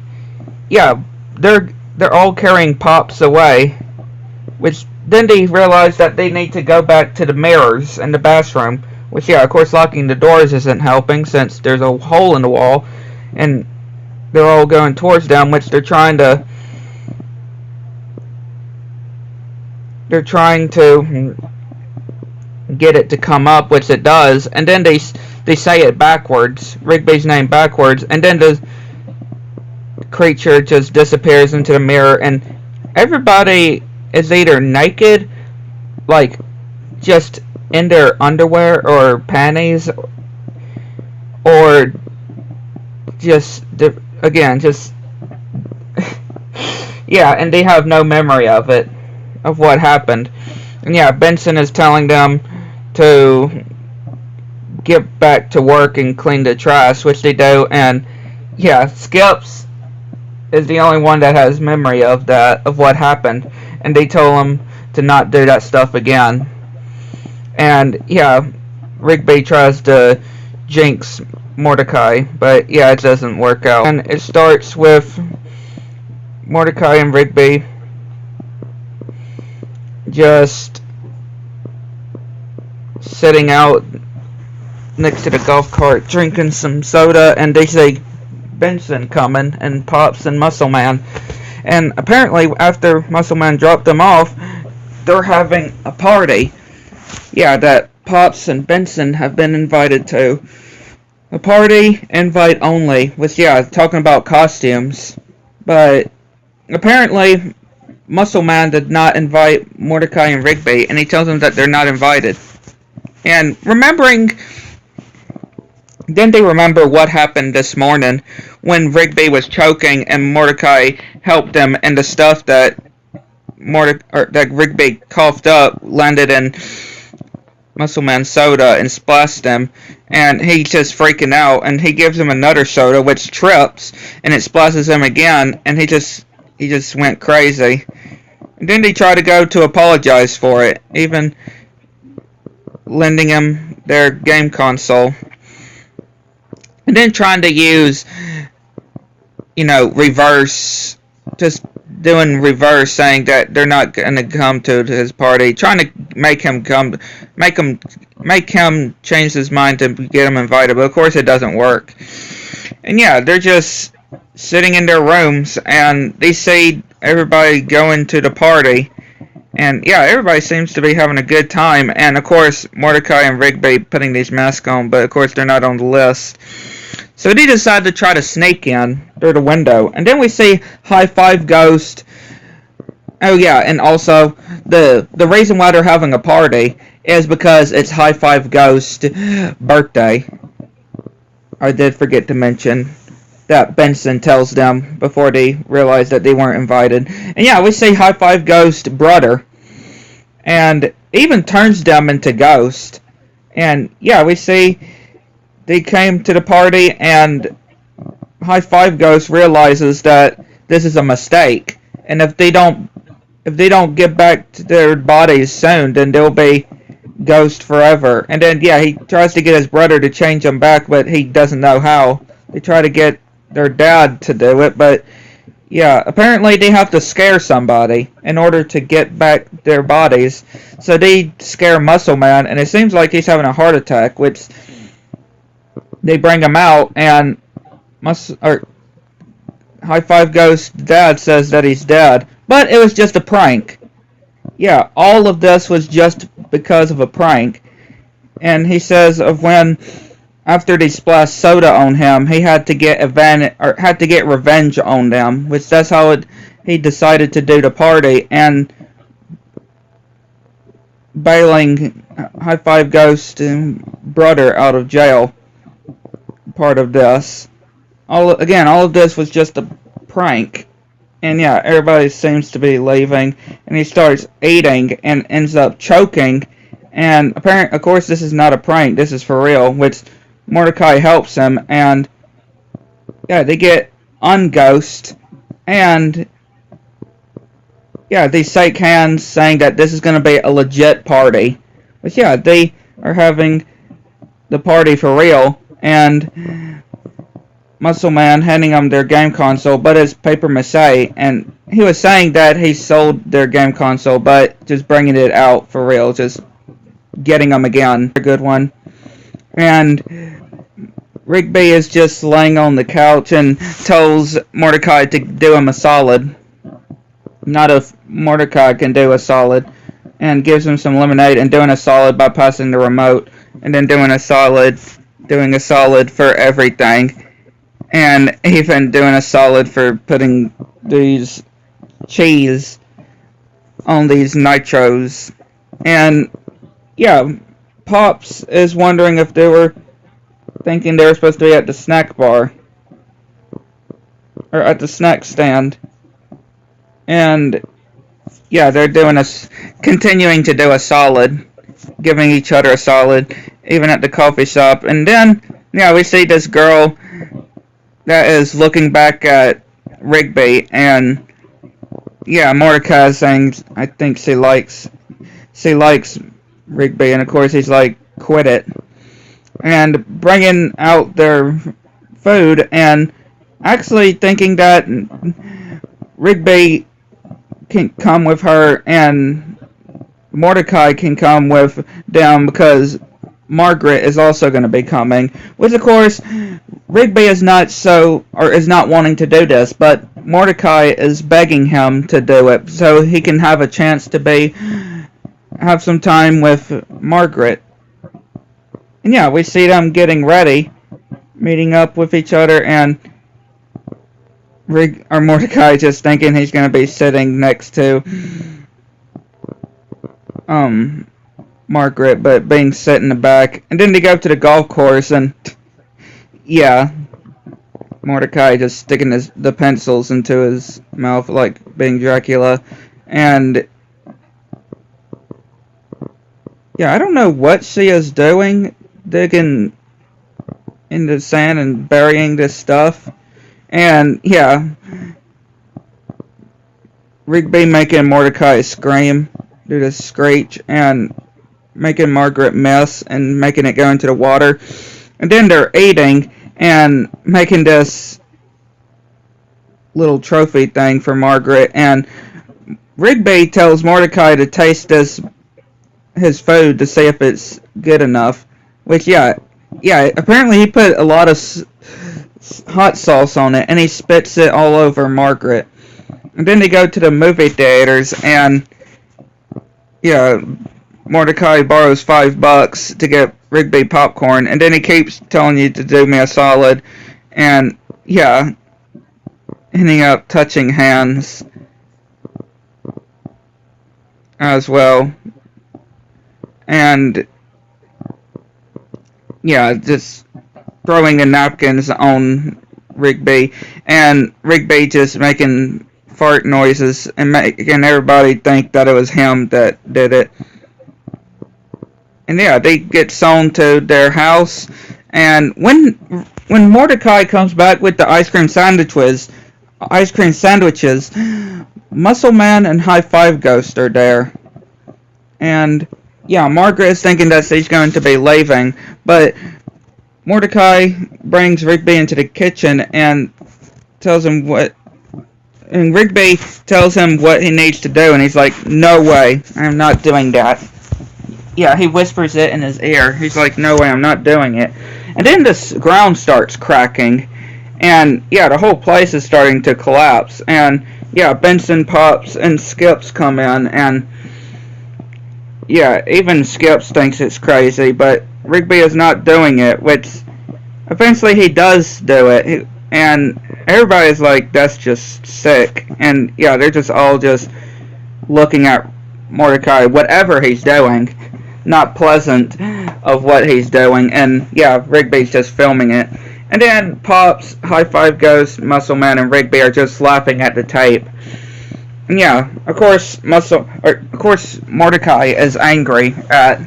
yeah, they're all carrying Pops away, which then they realize that they need to go back to the mirrors in the bathroom, which yeah, of course locking the doors isn't helping since there's a hole in the wall, and they're all going towards them, which they're trying to get it to come up, which it does, and then they say it backwards, Rigby's name backwards, and then the creature just disappears into the mirror, and everybody is either naked, like just in their underwear or panties, or just again, just yeah, and they have no memory of it, of what happened. And yeah, Benson is telling them to get back to work and clean the trash, which they do. And yeah, Skips is the only one that has memory of that, of what happened, and they told him to not do that stuff again. And yeah, Rigby tries to jinx Mordecai, but yeah, it doesn't work out. And it starts with Mordecai and Rigby just sitting out next to the golf cart drinking some soda, and they say Benson coming, and Pops and Muscle Man. And apparently after Muscle Man dropped them off, they're having a party. Yeah, that Pops and Benson have been invited to. A party, invite only, with, yeah, talking about costumes. But apparently Muscle Man did not invite Mordecai and Rigby, and he tells them that they're not invited. And then they remember what happened this morning when Rigby was choking and Mordecai helped him, and the stuff that that Rigby coughed up landed in Muscle Man's soda and splashed him, and he's just freaking out, and he gives him another soda which trips and it splashes him again, and he just went crazy. And then they try to go to apologize for it, even lending him their game console. And then trying to use, reverse, just doing reverse, saying that they're not going to come to his party, trying to make him change his mind to get him invited, but of course it doesn't work. And yeah, they're just sitting in their rooms, and they see everybody going to the party, and yeah, everybody seems to be having a good time, and of course Mordecai and Rigby putting these masks on, but of course they're not on the list. So they decide to try to sneak in through the window. And then we see High Five Ghost. Oh yeah, and also the reason why they're having a party is because it's High Five Ghost's birthday. I did forget to mention that Benson tells them before they realize that they weren't invited. And yeah, we see High Five Ghost brother. And even turns them into Ghost. And yeah, we see they came to the party, and High Five Ghost realizes that this is a mistake, and if they don't get back to their bodies soon, then they'll be Ghost forever. And then yeah, he tries to get his brother to change them back, but he doesn't know how. They try to get their dad to do it, but yeah, apparently they have to scare somebody in order to get back their bodies. So they scare Muscle Man, and it seems like he's having a heart attack, which they bring him out, and High Five Ghost's dad says that he's dead. But it was just a prank. Yeah, all of this was just because of a prank. And he says of when, after they splashed soda on him, he had to get revenge on them, which that's how he decided to do the party, and bailing High Five Ghost's brother out of jail. Part of this. All of this was just a prank. And yeah, everybody seems to be leaving, and he starts eating and ends up choking. And apparently, of course, this is not a prank, this is for real, which Mordecai helps him, and yeah, they get unghost, and yeah, they shake hands saying that this is going to be a legit party. But yeah, they are having the party for real. And Muscle Man handing them their game console, but it's paper mache, and he was saying that he sold their game console, but just bringing it out for real, just getting them again. A good one. And Rigby is just laying on the couch and tells Mordecai to do him a solid. Not if Mordecai can do a solid. And gives him some lemonade, and doing a solid by passing the remote, and then doing a solid for everything, and even doing a solid for putting these cheese on these nitros. And yeah, Pops is wondering if they were thinking they were supposed to be at the snack bar. Or at the snack stand. And yeah, they're doing continuing to do a solid, giving each other a solid, even at the coffee shop. And then, yeah, we see this girl that is looking back at Rigby, and yeah, Mordecai is saying, I think she likes Rigby, and of course he's like, quit it. And bringing out their food, and actually thinking that Rigby can come with her, and Mordecai can come with them because Margaret is also going to be coming. Which, of course, Rigby is not wanting to do this, but Mordecai is begging him to do it so he can have a chance to have some time with Margaret. And yeah, we see them getting ready, meeting up with each other, and Mordecai just thinking he's going to be sitting next to Margaret, but being set in the back. And then they go to the golf course, and yeah, Mordecai just sticking the pencils into his mouth like being Dracula. And yeah, I don't know what she is doing, digging in the sand and burying this stuff. And yeah, Rigby making Mordecai scream, do this screech, and making Margaret mess and making it go into the water. And then they're eating and making this little trophy thing for Margaret. And Rigby tells Mordecai to taste his food to see if it's good enough. Which yeah, apparently he put a lot of hot sauce on it, and he spits it all over Margaret. And then they go to the movie theaters, and yeah, Mordecai borrows $5 to get Rigby popcorn, and then he keeps telling you to do me a solid, and yeah, ending up touching hands as well. And yeah, just throwing the napkins on Rigby, and Rigby just making fart noises and making everybody think that it was him that did it. And yeah, they get sewn to their house, and when Mordecai comes back with the ice cream sandwiches, Muscle Man and High Five Ghost are there. And yeah, Margaret is thinking that she's going to be leaving, but Mordecai brings Rigby into the kitchen and tells him Rigby tells him what he needs to do, and he's like, no way, I'm not doing that. Yeah, he whispers it in his ear. He's like, no way, I'm not doing it. And then the ground starts cracking, and yeah, the whole place is starting to collapse. And yeah, Benson, Pops, and Skips come in, and yeah, even Skips thinks it's crazy, but Rigby is not doing it, which eventually he does do it, and everybody's like, that's just sick. And yeah, they're just all just looking at Mordecai, whatever he's doing, not pleasant of what he's doing, and yeah, Rigby's just filming it. And then Pops, High Five Ghost, Muscle Man, and Rigby are just laughing at the tape. And yeah, of course, Mordecai is angry at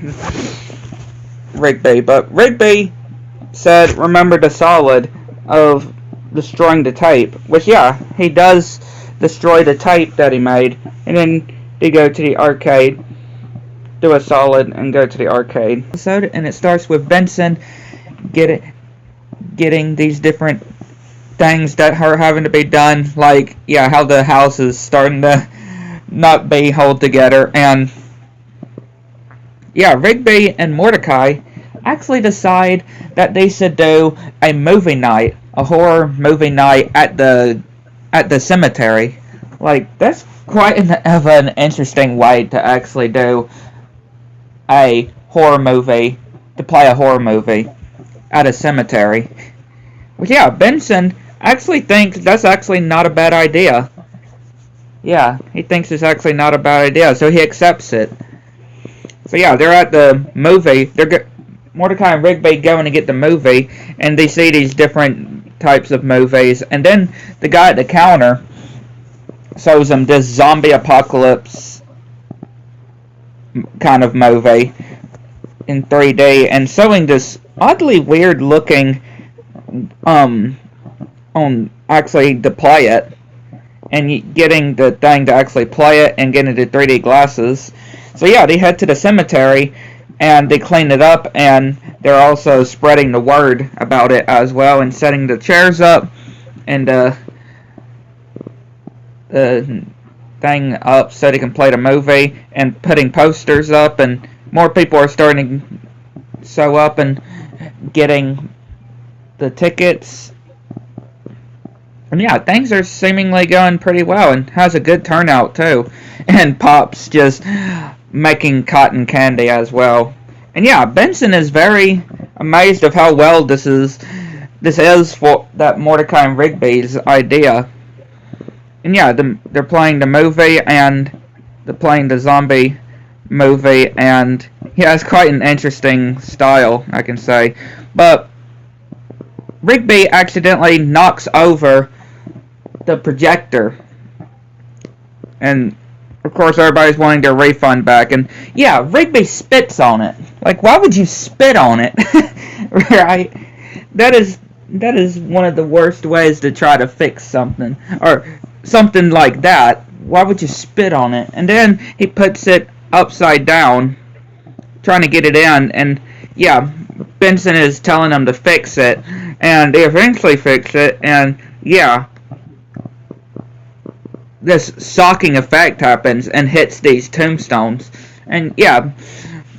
Rigby, but Rigby said, remember the solid of destroying the tape, which yeah, he does destroy the tape that he made, and then they go to the arcade, do a solid, and go to the arcade. And it starts with Benson getting these different things that are having to be done, like yeah, how the house is starting to not be held together, and yeah, Rigby and Mordecai actually decide that they should do a movie night, a horror movie night at the cemetery. Like, that's quite an interesting way to actually do a horror movie, to play a horror movie at a cemetery. Well, yeah, Benson actually thinks that's actually not a bad idea. Yeah, he thinks it's actually not a bad idea, so he accepts it. So yeah, they're at the movie. Mordecai and Rigby going to get the movie, and they see these different types of movies. And then the guy at the counter shows them this zombie apocalypse kind of movie in 3D, and showing this oddly weird looking on actually to play it, and getting the thing to actually play it and getting the 3D glasses. So yeah, they head to the cemetery and they clean it up, and they're also spreading the word about it as well, and setting the chairs up and the thing up so they can play the movie, and putting posters up, and more people are starting to show up and getting the tickets. And yeah, things are seemingly going pretty well, and has a good turnout too. And Pop's just making cotton candy as well. And yeah, Benson is very amazed of how well this is for that Mordecai and Rigby's idea. And yeah, they're playing the movie, and they're playing the zombie movie, and yeah, it's quite an interesting style, I can say. But Rigby accidentally knocks over the projector, and of course everybody's wanting their refund back. And yeah, Rigby spits on it. Like, why would you spit on it? Right? That is one of the worst ways to try to fix something, or something like that. Why would you spit on it? And then he puts it upside down, trying to get it in, and yeah, Benson is telling them to fix it, and they eventually fix it, and yeah, this shocking effect happens and hits these tombstones. And yeah,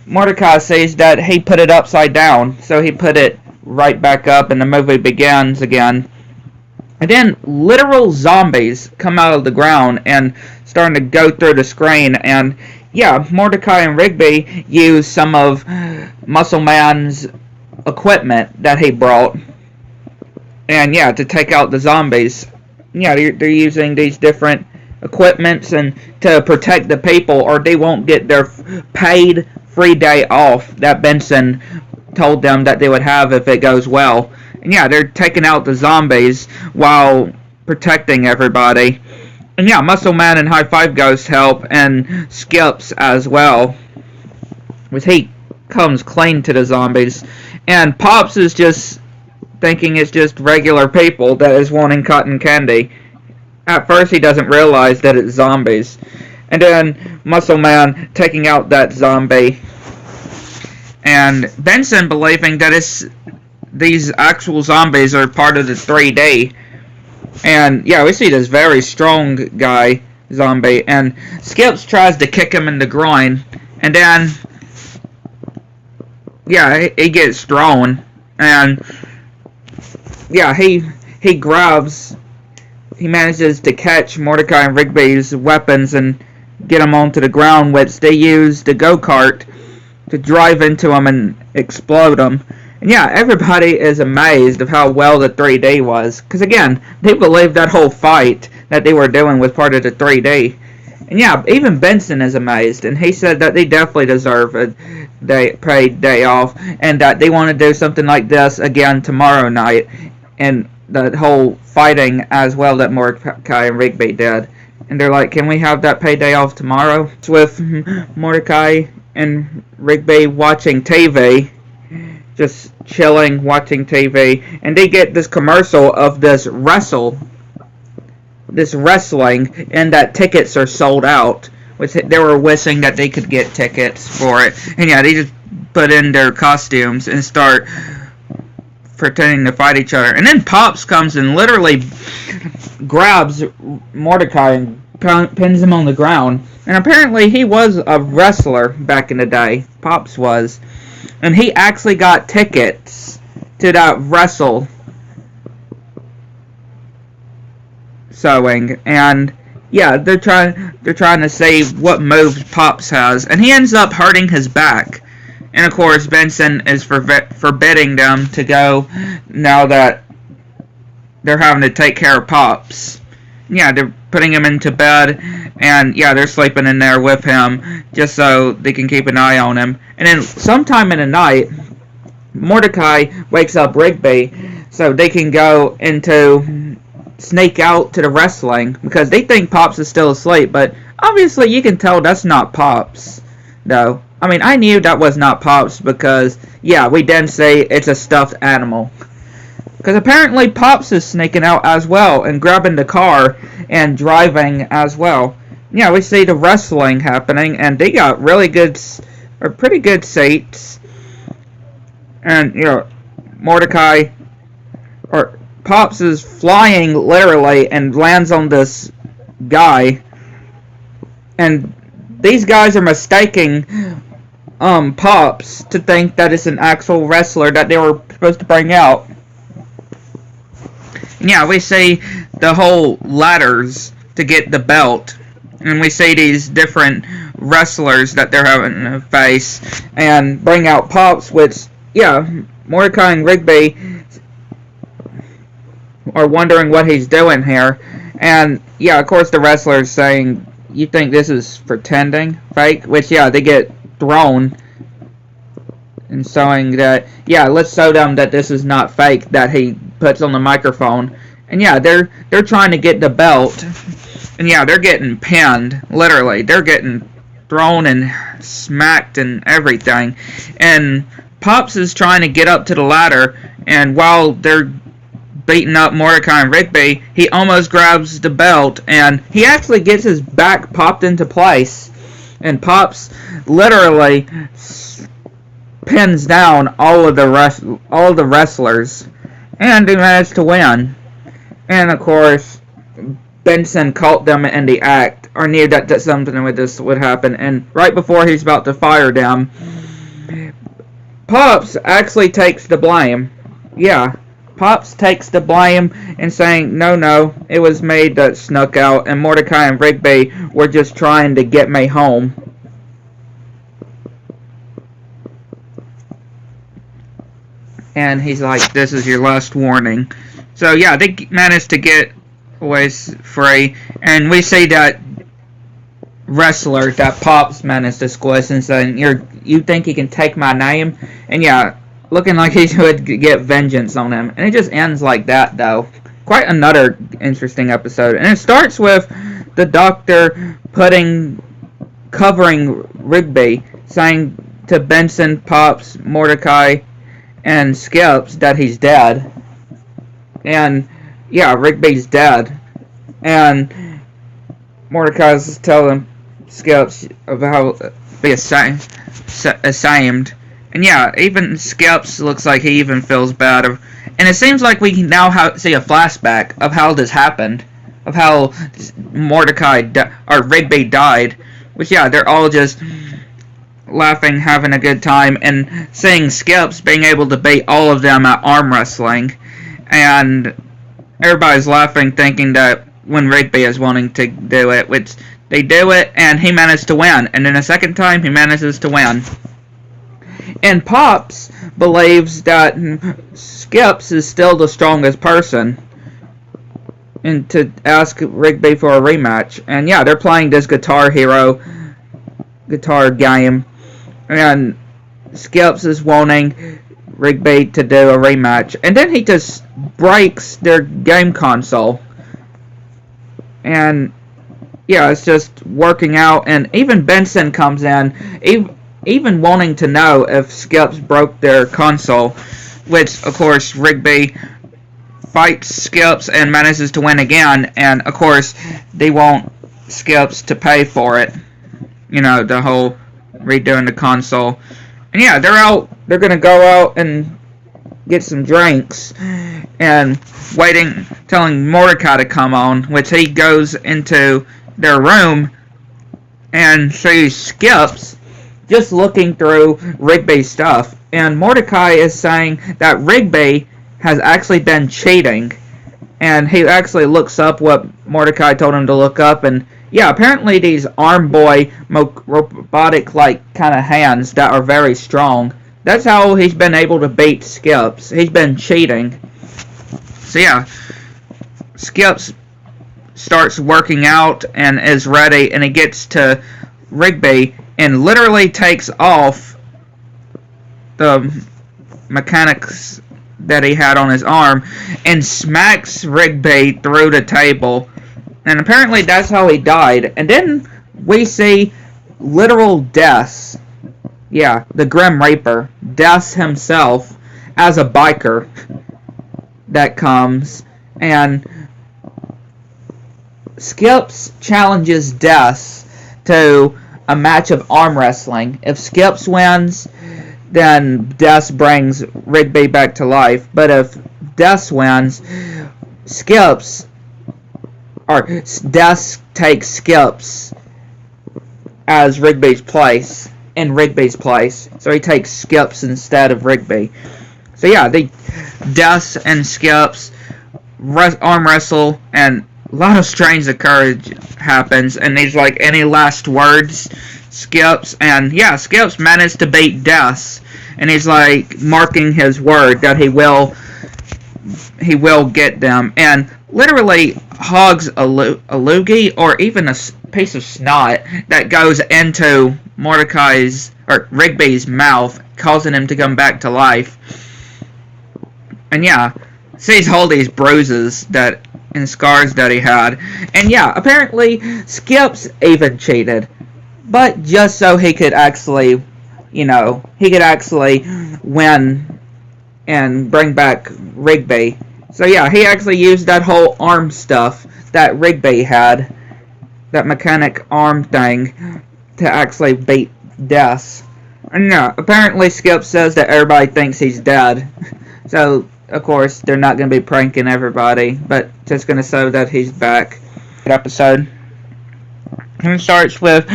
Mordecai says that he put it upside down, so he put it right back up, and the movie begins again. And then literal zombies come out of the ground and starting to go through the screen. And yeah, Mordecai and Rigby use some of Muscle Man's equipment that he brought, and yeah, to take out the zombies. Yeah, they're using these different equipments and to protect the people, or they won't get their paid free day off that Benson told them that they would have if it goes well. And yeah, they're taking out the zombies while protecting everybody. And yeah, Muscle Man and High Five Ghost help, and Skips as well, with he comes clean to the zombies. And Pops is just thinking it's just regular people that is wanting cotton candy. At first he doesn't realize that it's zombies. And then Muscle Man taking out that zombie, and Benson believing that these actual zombies are part of the 3D. And yeah, we see this very strong guy zombie, and Skips tries to kick him in the groin, and then yeah, he gets thrown, and yeah, he manages to catch Mordecai and Rigby's weapons and get them onto the ground, which they use the go-kart to drive into them and explode them. And yeah, everybody is amazed of how well the 3D was, because again, they believed that whole fight that they were doing was part of the 3D. And yeah, even Benson is amazed, and he said that they definitely deserve a paid day off, and that they want to do something like this again tomorrow night, and the whole fighting as well that Mordecai and Rigby did. And they're like, can we have that paid day off tomorrow? It's with Mordecai and Rigby watching TV, just chilling, watching TV, and they get this commercial of this wrestling, and that tickets are sold out, which they were wishing that they could get tickets for it. And yeah, they just put in their costumes and start pretending to fight each other. And then Pops comes and literally grabs Mordecai and pins him on the ground. And apparently he was a wrestler back in the day. Pops was. And he actually got tickets to that wrestle showing. And yeah, they're trying to see what moves Pops has. And he ends up hurting his back. And of course, Benson is forbidding them to go now that they're having to take care of Pops. Yeah, they're putting him into bed, And yeah, they're sleeping in there with him just so they can keep an eye on him. And then sometime in the night, Mordecai wakes up Rigby so they can go into sneak out to the wrestling because they think Pops is still asleep, but obviously you can tell that's not Pops, though. I mean, I knew that was not Pops because, yeah, we did say it's a stuffed animal. Because apparently Pops is sneaking out as well and grabbing the car and driving as well. Yeah, we see the wrestling happening, and they got really good, or pretty good seats. And, you know, Mordecai, or Pops is flying literally and lands on this guy. And these guys are mistaking Pops to think that it's an actual wrestler that they were supposed to bring out. Yeah, we see the whole ladders to get the belt. And we see these different wrestlers that they're having to face and bring out Pops, which, yeah, Mordecai and Rigby are wondering what he's doing here. And, yeah, of course the wrestlers saying, you think this is pretending? Fake? Which, yeah, they get thrown. And showing that, yeah, let's show them that this is not fake, that he puts on the microphone. And, yeah, they're trying to get the belt. And, yeah, they're getting pinned, literally. They're getting thrown and smacked and everything. And Pops is trying to get up to the ladder, and while they're beating up Mordecai and Rigby, he almost grabs the belt, and he actually gets his back popped into place. And Pops literally pins down all of the wrestlers, and he managed to win. And, of course, Benson caught them in the act, or knew that something with this would happen, and right before he's about to fire them, Pops actually takes the blame. Yeah, Pops takes the blame and saying, no, it was me that snuck out, and Mordecai and Rigby were just trying to get me home. And he's like, this is your last warning. So yeah, they managed to get away free, and we see that wrestler that Pops managed to squish and saying, you think he can take my name? And yeah, looking like he would get vengeance on him. And it just ends like that, though. Quite another interesting episode. And it starts with the Doctor covering Rigby, saying to Benson, Pops, Mordecai, and Skips that he's dead. And yeah, Rigby's dead. And Mordecai's telling Skips about be ashamed. And yeah, even Skips looks like he even feels bad. And it seems like we can now see a flashback of how this happened. Of how or Rigby died. Which yeah, they're all just laughing, having a good time, and seeing Skips being able to beat all of them at arm wrestling. And everybody's laughing, thinking that when Rigby is wanting to do it, which they do it, and he managed to win. And then a second time, he manages to win. And Pops believes that Skips is still the strongest person, and to ask Rigby for a rematch. And yeah, they're playing this Guitar Hero guitar game, and Skips is wanting Rigby to do a rematch, and then he just breaks their game console. And yeah, it's just working out, and even Benson comes in, even wanting to know if Skips broke their console, which of course Rigby fights Skips and manages to win again, and of course they want Skips to pay for it, you know, the whole redoing the console. And yeah, they're gonna go out and get some drinks, and telling Mordecai to come on, which he goes into their room and sees Skips just looking through Rigby's stuff. And Mordecai is saying that Rigby has actually been cheating, and he actually looks up what Mordecai told him to look up, and yeah, apparently these arm boy robotic like kind of hands that are very strong, that's how he's been able to beat Skips. He's been cheating. So yeah, Skips starts working out and is ready, and he gets to Rigby and literally takes off the mechanics that he had on his arm and smacks Rigby through the table. And apparently that's how he died. And then we see literal Death. Yeah, the Grim Reaper. Death himself as a biker that comes. And Skips challenges Death to a match of arm wrestling. If Skips wins, then Death brings Rigby back to life. But if Death wins, Skips, or Death takes Skips as Rigby's place, in Rigby's place. So he takes Skips instead of Rigby. So yeah, Death and Skips arm wrestle, and a lot of strange occurrence happens, and he's like, any last words, Skips? And yeah, Skips managed to beat Death, and he's like marking his word that he will get them, and literally hogs a loogie or even a piece of snot that goes into Mordecai's or Rigby's mouth, causing him to come back to life. And yeah, sees all these bruises and scars that he had. And yeah, apparently Skips even cheated, but just so he could actually, win and bring back Rigby. So yeah, he actually used that whole arm stuff that Rigby had, that mechanic arm thing, to actually beat Death. And yeah, apparently Skip says that everybody thinks he's dead. So, of course, they're not going to be pranking everybody, but just going to show that he's back. Episode. And it starts with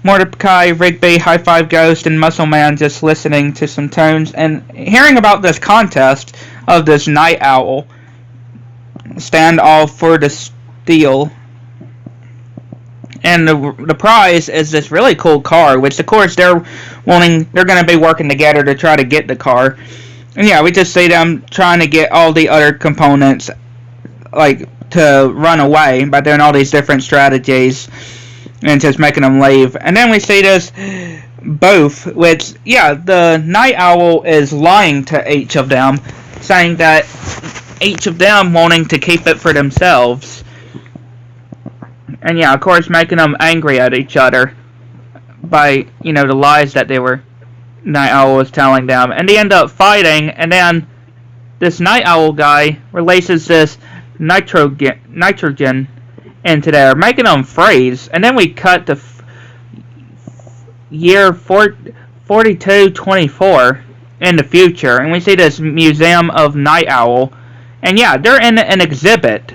Mordecai, Rigby, High Five Ghost, and Muscle Man just listening to some tones and hearing about this contest of this Night Owl stand off for the steal. And the prize is this really cool car, which of course they're going to be working together to try to get the car. And yeah, we just see them trying to get all the other components, like, to run away by doing all these different strategies and just making them leave. And then we see this booth, which, yeah, the Night Owl is lying to each of them, saying that each of them wanting to keep it for themselves. And yeah, of course, making them angry at each other by, the lies that Night Owl was telling them. And they end up fighting, and then this Night Owl guy releases this nitrogen into there, making them freeze. And then we cut to year 4224 in the future, and we see this Museum of Night Owl. And yeah, they're in an exhibit.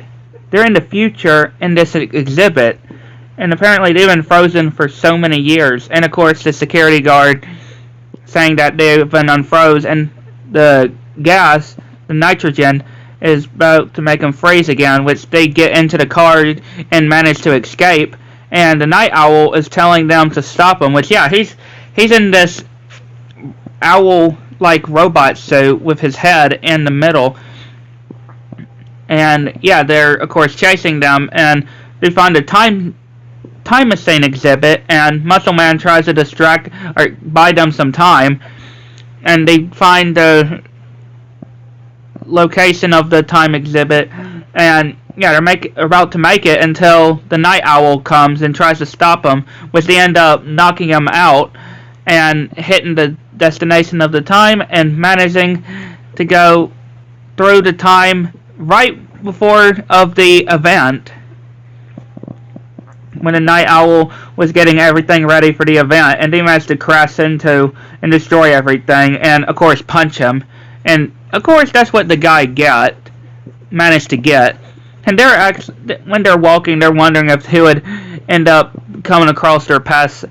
They're in the future in this exhibit, and apparently they've been frozen for so many years. And of course, the security guard saying that they've been unfroze, and the gas, the nitrogen, is about to make them freeze again, which they get into the car and manage to escape. And the Night Owl is telling them to stop him, which, yeah, he's in this owl-like robot suit with his head in the middle. And yeah, they're of course chasing them, and they find a time machine exhibit, and Muscle Man tries to distract or buy them some time, and they find the location of the time exhibit, and yeah, they're about to make it until the Night Owl comes and tries to stop them, which they end up knocking him out and hitting the destination of the time and managing to go through the time right before of the event, when the Night Owl was getting everything ready for the event, and they managed to crash into and destroy everything, and of course punch him. And of course that's what the guy managed to get. And when they're walking, they're wondering if he would end up coming across their past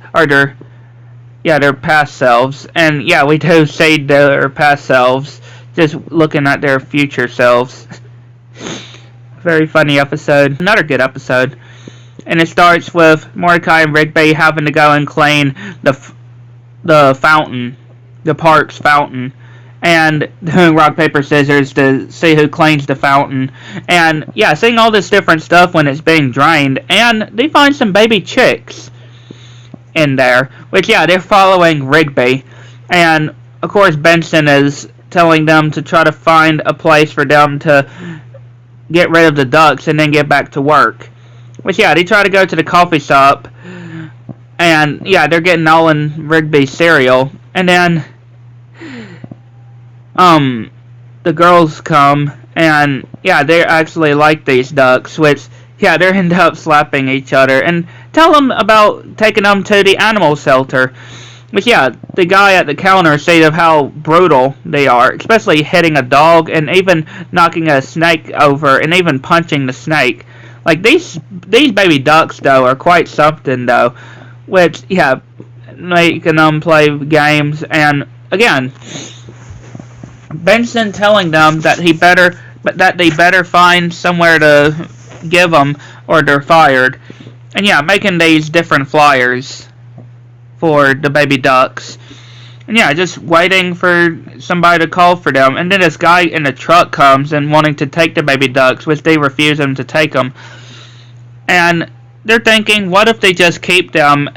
selves. And yeah, we do see their past selves, just looking at their future selves. Very funny episode. Another good episode. And it starts with Mordecai and Rigby having to go and clean the fountain, the park's fountain. and doing rock, paper, scissors to see who cleans the fountain. And yeah, seeing all this different stuff when it's being drained. And they find some baby chicks in there, which yeah, they're following Rigby. And of course Benson is telling them to try to find a place for them to get rid of the ducks and then get back to work. Which yeah, they try to go to the coffee shop, and yeah, they're getting all in Rigby's cereal. And then the girls come, and yeah, they actually like these ducks, which yeah, they end up slapping each other and tell them about taking them to the animal shelter. Which yeah, the guy at the counter said of how brutal they are, especially hitting a dog and even knocking a snake over and even punching the snake. Like these baby ducks though are quite something though, which yeah, making them play games. And again, Benson telling them that they better find somewhere to give them or they're fired. And yeah, making these different flyers for the baby ducks. And yeah, just waiting for somebody to call for them. And then this guy in the truck comes and wanting to take the baby ducks, which they refuse him to take them. And they're thinking, what if they just keep them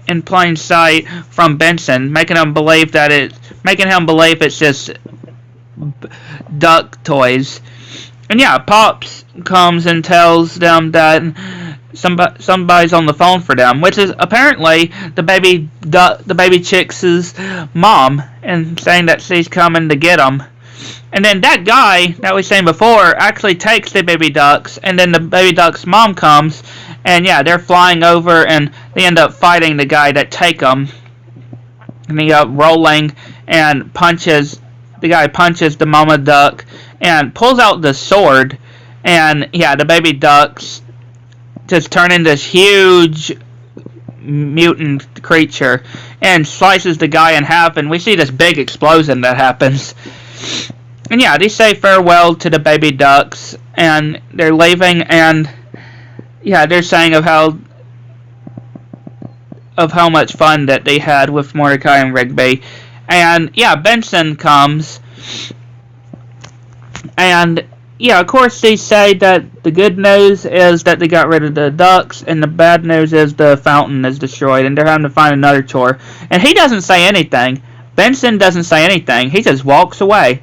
in plain sight from Benson, making him believe it's just duck toys. And yeah, Pops comes and tells them that somebody's on the phone for them, which is apparently the baby chick's mom, and saying that she's coming to get them. And then that guy that we seen before actually takes the baby ducks, and then the baby duck's mom comes, and yeah, they're flying over, and they end up fighting the guy that take them. And he rolling and punches the mama duck and pulls out the sword, and yeah, the baby ducks just turn into this huge mutant creature and slices the guy in half, and we see this big explosion that happens. And yeah, they say farewell to the baby ducks, and they're leaving, and yeah, they're saying of how much fun that they had with Mordecai and Rigby. And yeah, Benson comes, and yeah, of course they say that the good news is that they got rid of the ducks, and the bad news is the fountain is destroyed, and they're having to find another chore. And he doesn't say anything. Benson doesn't say anything. He just walks away.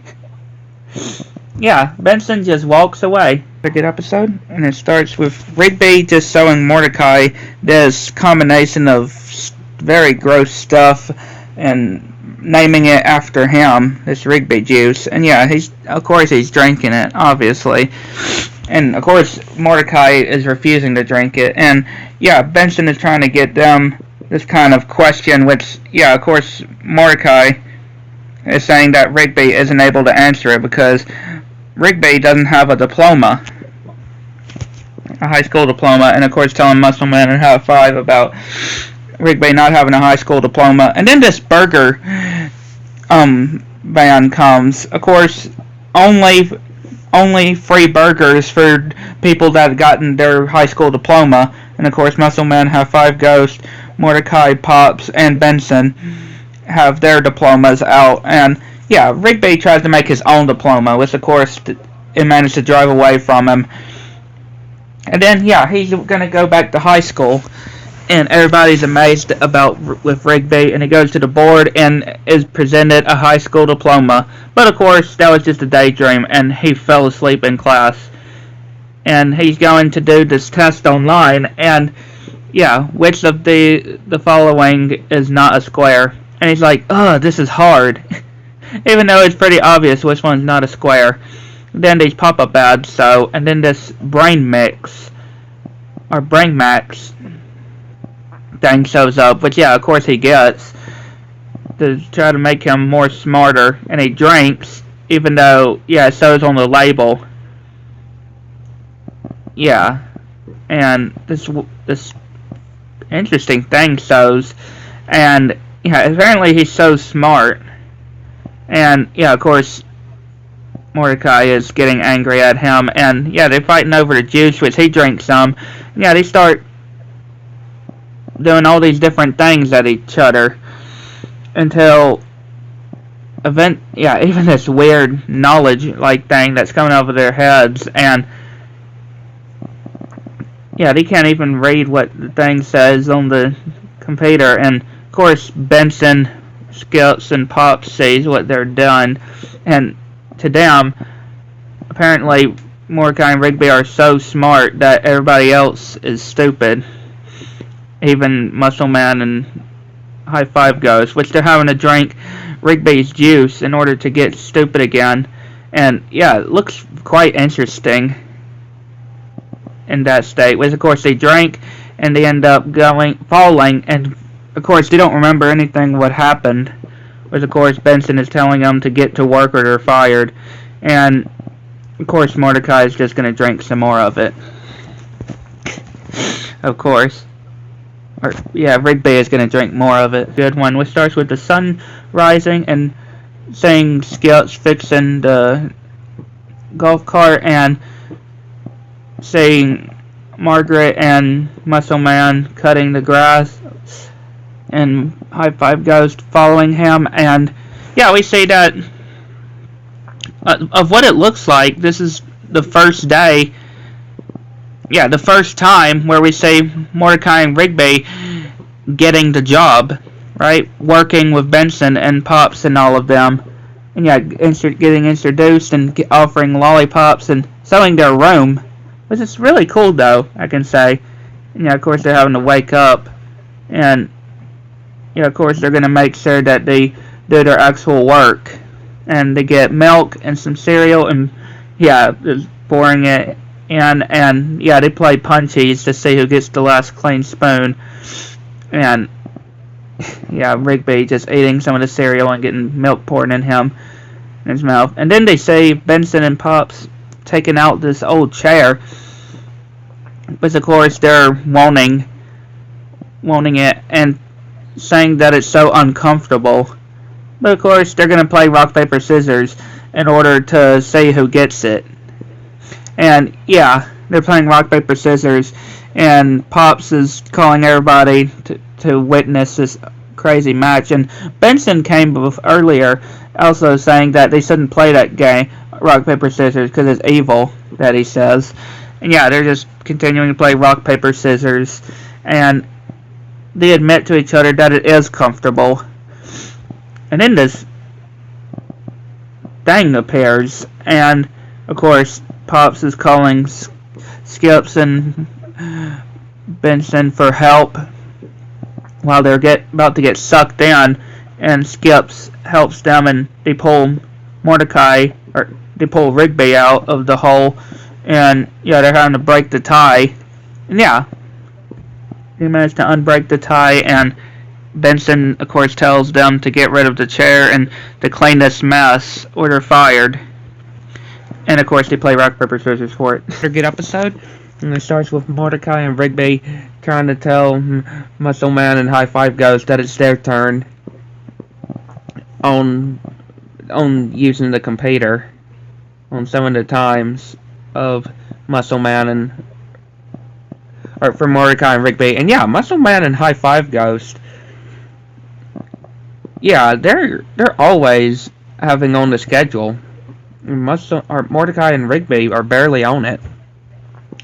Yeah, Benson just walks away. A good episode, and it starts with Rigby just showing Mordecai this combination of very gross stuff and naming it after him, this Rigby juice. And yeah, of course he's drinking it, obviously. And of course Mordecai is refusing to drink it. And yeah, Benson is trying to get them this kind of question, which yeah, of course Mordecai is saying that Rigby isn't able to answer it because Rigby doesn't have a diploma, a high school diploma. And of course telling Muscle Man and High Five about Rigby not having a high school diploma. And then this burger ban comes. Of course, only free burgers for people that have gotten their high school diploma. And of course, Muscle Man, High Five, Ghost, Mordecai, Pops, and Benson have their diplomas out. And yeah, Rigby tries to make his own diploma, which of course it managed to drive away from him. And then yeah, he's gonna go back to high school. And everybody's amazed with Rigby, and he goes to the board and is presented a high school diploma. But of course, that was just a daydream, and he fell asleep in class. And he's going to do this test online, and yeah, which of the following is not a square? And he's like, oh, this is hard. Even though it's pretty obvious which one's not a square. Then these pop-up ads, and then this brain max thing shows up, which yeah, of course he gets to try to make him more smarter, and he drinks, even though yeah, it shows on the label. Yeah, and this interesting thing shows, and yeah, apparently he's so smart, and yeah, of course Mordecai is getting angry at him, and yeah, they're fighting over the juice, which he drinks some. Yeah, they start doing all these different things at each other until even this weird knowledge like thing that's coming over their heads, and yeah, they can't even read what the thing says on the computer. And of course, Benson, Skips, and Pops sees what they're done, and to them, apparently, Mordecai and Rigby are so smart that everybody else is stupid. Even Muscle Man and High Five Ghost, which they're having to drink Rigby's juice in order to get stupid again. And yeah, it looks quite interesting in that state, which of course they drank and they end up falling, and of course they don't remember anything what happened, which of course Benson is telling them to get to work or they're fired, and of course Mordecai is just going to drink some more of it, of course. Or yeah, Rigby is going to drink more of it. Good one, which starts with the sun rising and saying Skips fixing the golf cart, and saying Margaret and Muscle Man cutting the grass, and High Five Ghost following him. And yeah, we see that of what it looks like, this is the first day, yeah, the first time where we see Mordecai and Rigby getting the job, right? Working with Benson and Pops and all of them. And yeah, getting introduced and offering lollipops and selling their room. Which is really cool, though, I can say. And yeah, of course, they're having to wake up. And, yeah, of course, they're going to make sure that they do their actual work. And they get milk and some cereal and, yeah, just pouring it in. And, yeah, they play punchies to see who gets the last clean spoon. And, yeah, Rigby just eating some of the cereal and getting milk poured in his mouth. And then they see Benson and Pops taking out this old chair, which of course they're wanting it and saying that it's so uncomfortable. But of course they're going to play rock, paper, scissors in order to see who gets it. And yeah, they're playing rock, paper, scissors, and Pops is calling everybody to witness this crazy match. And Benson came earlier also saying that they shouldn't play that game, rock, paper, scissors, because it's evil, that he says. And yeah, they're just continuing to play rock, paper, scissors, and they admit to each other that it is comfortable. And then this thing appears, and of course Pops is calling Skips and Benson for help while they're about to get sucked in, and Skips helps them, and they pull Rigby out of the hole, and yeah, they're having to break the tie, and yeah, they manage to unbreak the tie, and Benson, of course, tells them to get rid of the chair and to clean this mess, or they're fired. And of course, they play rock, paper, scissors for it. It's a good episode, and it starts with Mordecai and Rigby trying to tell Muscle Man and High Five Ghost that it's their turn on using the computer on some of the times of Muscle Man for Mordecai and Rigby. And yeah, Muscle Man and High Five Ghost, yeah, they're always having on the schedule. Mordecai and Rigby are barely on it.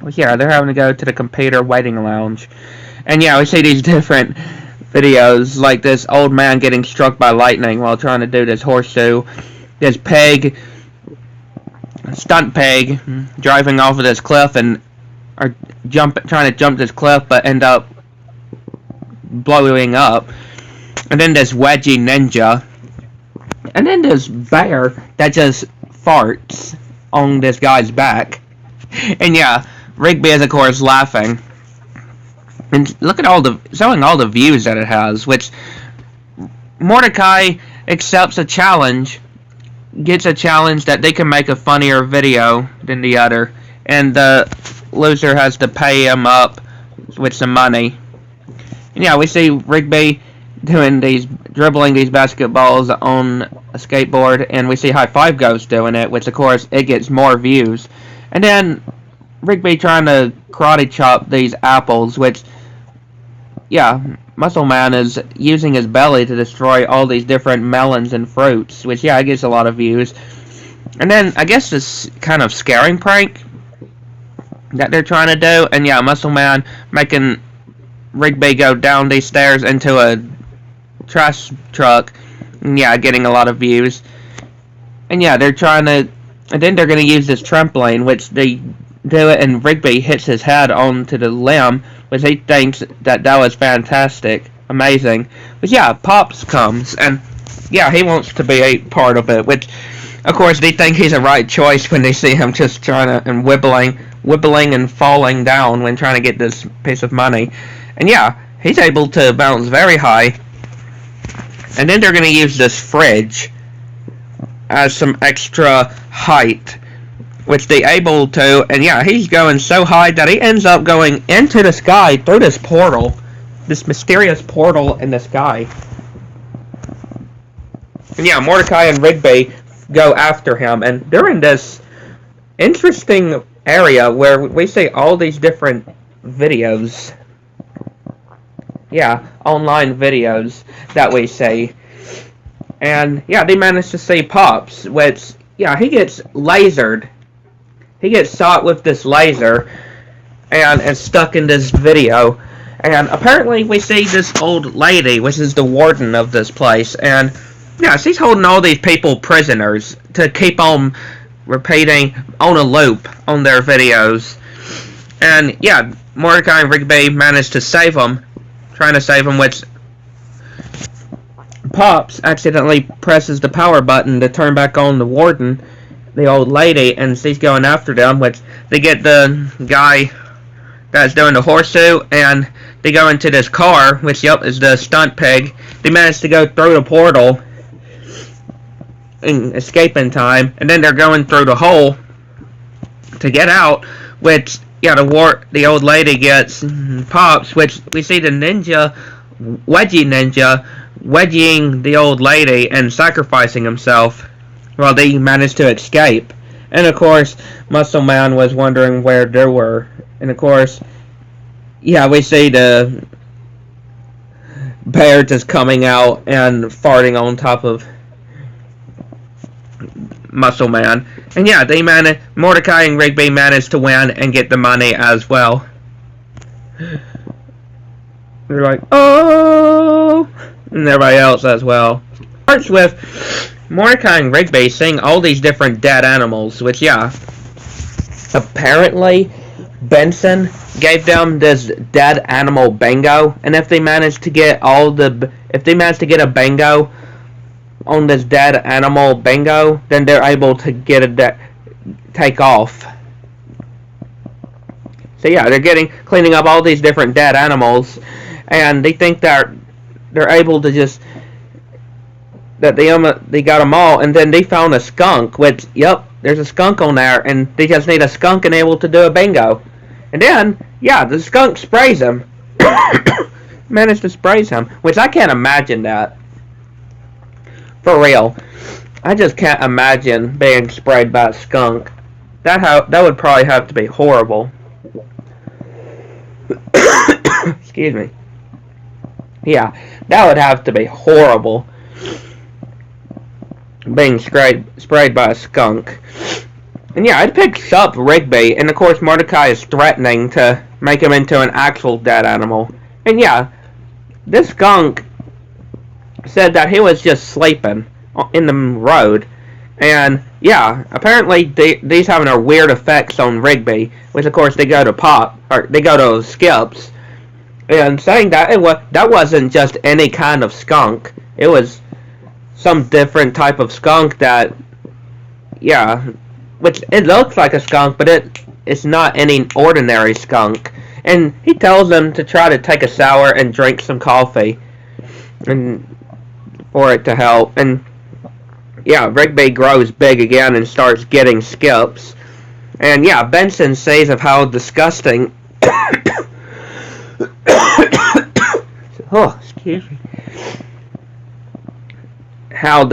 But yeah, they're having to go to the computer waiting lounge. And yeah, we see these different videos, like this old man getting struck by lightning while trying to do this horseshoe. This stunt peg, driving off of this cliff and trying to jump this cliff, but end up blowing up. And then this wedgie ninja. And then this bear that just farts on this guy's back. And yeah, Rigby is of course laughing. And look at showing all the views that it has, which Mordecai accepts a challenge, gets a challenge that they can make a funnier video than the other, and the loser has to pay him up with some money. And yeah, we see Rigby dribbling these basketballs on a skateboard, and we see High Five Ghost doing it, which of course it gets more views. And then Rigby trying to karate chop these apples, which yeah, Muscle Man is using his belly to destroy all these different melons and fruits, which, yeah, it gets a lot of views. And then, I guess this kind of scaring prank that they're trying to do, and yeah, Muscle Man making Rigby go down these stairs into a trash truck, and yeah, getting a lot of views. And yeah, they're trying to, and then they're going to use this trampoline, which they do it, and Rigby hits his head onto the limb, which he thinks that was fantastic, amazing. But yeah, Pops comes, and yeah, he wants to be a part of it, which, of course, they think he's a right choice when they see him just trying to, and wibbling and falling down when trying to get this piece of money. And yeah, he's able to bounce very high. And then they're going to use this fridge as some extra height, which they able to, and yeah, he's going so high that he ends up going into the sky through this portal, this mysterious portal in the sky. And yeah, Mordecai and Rigby go after him, and they're in this interesting area where we see all these different videos. Yeah, online videos that we see. And yeah, they managed to see Pops, which, yeah, he gets lasered. He gets shot with this laser and is stuck in this video. And apparently we see this old lady, which is the warden of this place, and yeah, she's holding all these people prisoners to keep on repeating on a loop on their videos. And yeah, Mordecai and Rigby managed to save them, trying to save them, which Pops accidentally presses the power button to turn back on the warden, the old lady, and she's going after them, which they get the guy that's doing the horseshoe, and they go into this car, which, yep, is the stunt pig. They manage to go through the portal and escape in time, and then they're going through the hole to get out, which, yeah, the old lady gets Pops, which we see the Wedgie ninja, wedging the old lady and sacrificing himself while they managed to escape. And of course, Muscle Man was wondering where they were. And of course, yeah, we see the bear just coming out and farting on top of Muscle Man. And yeah, Mordecai and Rigby managed to win and get the money as well. They're like, oh, and everybody else as well. Starts with Mordecai and Rigby seeing all these different dead animals, which, yeah, apparently Benson gave them this dead animal bingo, and if they manage to get a bingo on this dead animal bingo, then they're able to get take off. So yeah, they're cleaning up all these different dead animals, and they think that they're able to just they got them all, and then they found a skunk, which, yep, there's a skunk on there, and they just need a skunk and able to do a bingo. And then, yeah, the skunk sprays him. Managed to spray him, which I can't imagine that. For real. I just can't imagine being sprayed by a skunk. That would probably have to be horrible. Excuse me. Yeah, that would have to be horrible. Being sprayed by a skunk. And yeah, it picks up Rigby, and of course Mordecai is threatening to make him into an actual dead animal. And yeah, this skunk said that he was just sleeping in the road. And yeah, apparently these having a weird effects on Rigby, which of course they go to Skips, and saying that that wasn't just any kind of skunk. It was some different type of skunk that, yeah, which it looks like a skunk, but it's not any ordinary skunk. And he tells them to try to take a shower and drink some coffee, and for it to help. And yeah, Rigby grows big again and starts getting Skips. And yeah, Benson says of how disgusting oh, excuse me. How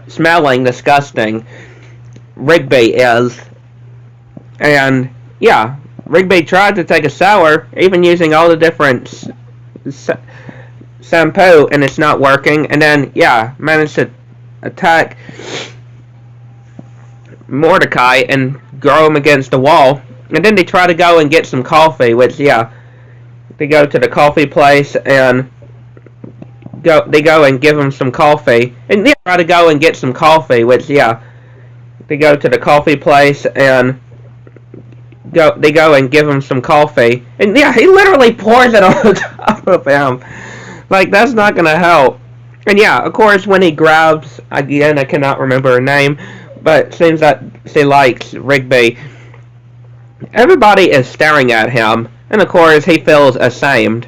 smelling disgusting Rigby is. And yeah, Rigby tried to take a shower, even using all the different shampoo, and it's not working. And then, yeah, managed to attack Mordecai and throw him against the wall. And then they try to go and get some coffee, which, yeah, they go to the coffee place and they go and give him some coffee. And they try to go and get some coffee, which, yeah, they go to the coffee place and they go and give him some coffee. And, yeah, he literally pours it on top of him. Like, that's not going to help. And, yeah, of course, when he grabs, again, I cannot remember her name, but it seems that she likes Rigby. Everybody is staring at him, and of course he feels ashamed.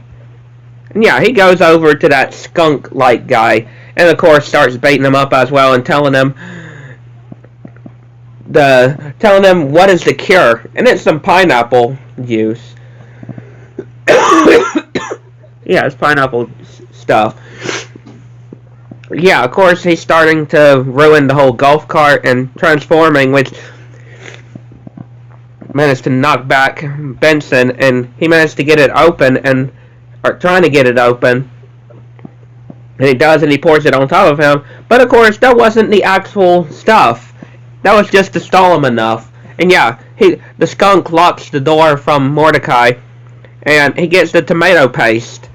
And yeah, he goes over to that skunk-like guy, and of course starts beating him up as well and telling him what is the cure, and it's some pineapple juice. Yeah, it's pineapple stuff. Yeah, of course he's starting to ruin the whole golf cart and transforming, which managed to knock back Benson, and he managed to get it open, or trying to get it open, and he does, and he pours it on top of him, but of course that wasn't the actual stuff. That was just to stall him enough. And yeah, the skunk locks the door from Mordecai, and he gets the tomato paste.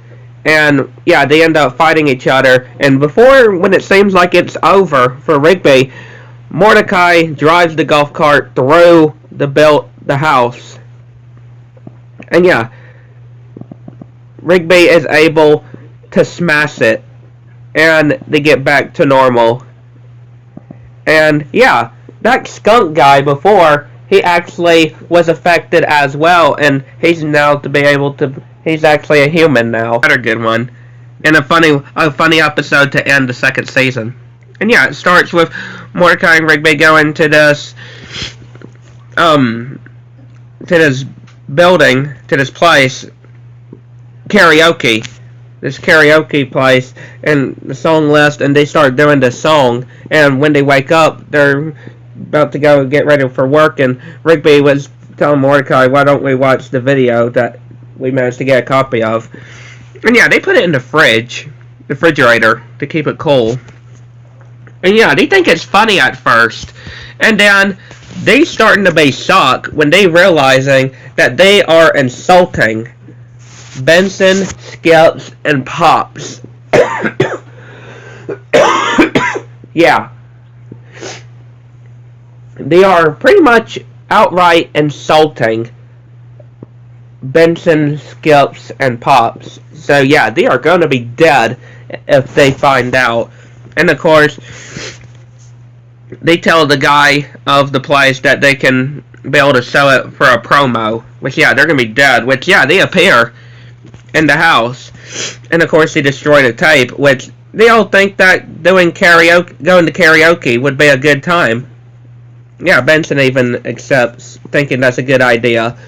And yeah, they end up fighting each other. And when it seems like it's over for Rigby, Mordecai drives the golf cart through the house. And yeah, Rigby is able to smash it, and they get back to normal. And yeah, that skunk guy before, he actually was affected as well, and he's now to be able to. He's actually a human now. Another good one, and a funny episode to end the second season. And yeah, it starts with Mordecai and Rigby going to this building, to this place, this karaoke place, and the song list, and they start doing this song. And when they wake up, they're about to go get ready for work, and Rigby was telling Mordecai, why don't we watch the video that we managed to get a copy of. And yeah, they put it in the refrigerator to keep it cool. And yeah, they think it's funny at first, and then they starting to be shocked when they realizing that they are insulting Benson, Skips, and Pops. Yeah. They are pretty much outright insulting Benson, Skips, and Pops. So yeah, they are going to be dead if they find out. And of course, they tell the guy of the place that they can be able to sell it for a promo. Which yeah, they're going to be dead. Which yeah, they appear in the house. And of course they destroy the tape, which they all think that going to karaoke would be a good time. Yeah, Benson even accepts, thinking that's a good idea.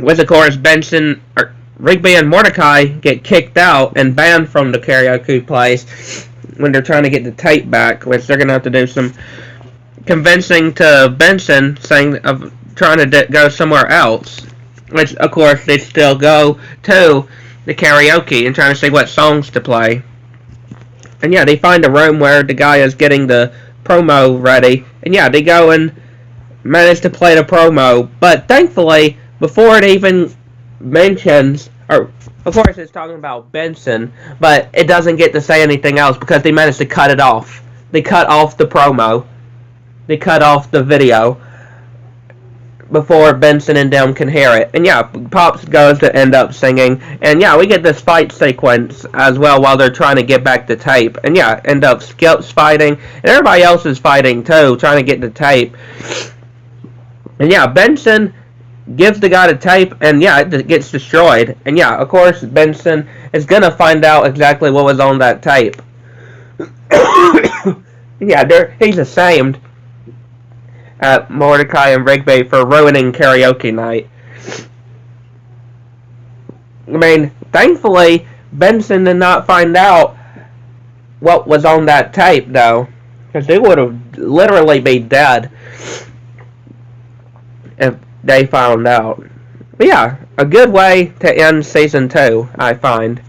With, of course, Rigby and Mordecai get kicked out and banned from the karaoke place when they're trying to get the tape back, which they're going to have to do some convincing to Benson, saying of trying to go somewhere else. Which, of course, they still go to the karaoke and trying to see what songs to play. And yeah, they find a room where the guy is getting the promo ready. And yeah, they go and manage to play the promo. But thankfully, before it even mentions, or of course it's talking about Benson, but it doesn't get to say anything else because they managed to cut it off. They cut off the promo. They cut off the video before Benson and them can hear it. And yeah, Pops goes to end up singing. And yeah, we get this fight sequence as well while they're trying to get back the tape. And yeah, end up Skips fighting. And everybody else is fighting too, trying to get the tape. And yeah, Benson gives the guy the tape, and yeah, it gets destroyed. And yeah, of course, Benson is gonna find out exactly what was on that tape. Yeah, he's ashamed at Mordecai and Rigby for ruining karaoke night. I mean, thankfully, Benson did not find out what was on that tape, though, because they would have literally been dead if they found out. But yeah, a good way to end season 2, I find.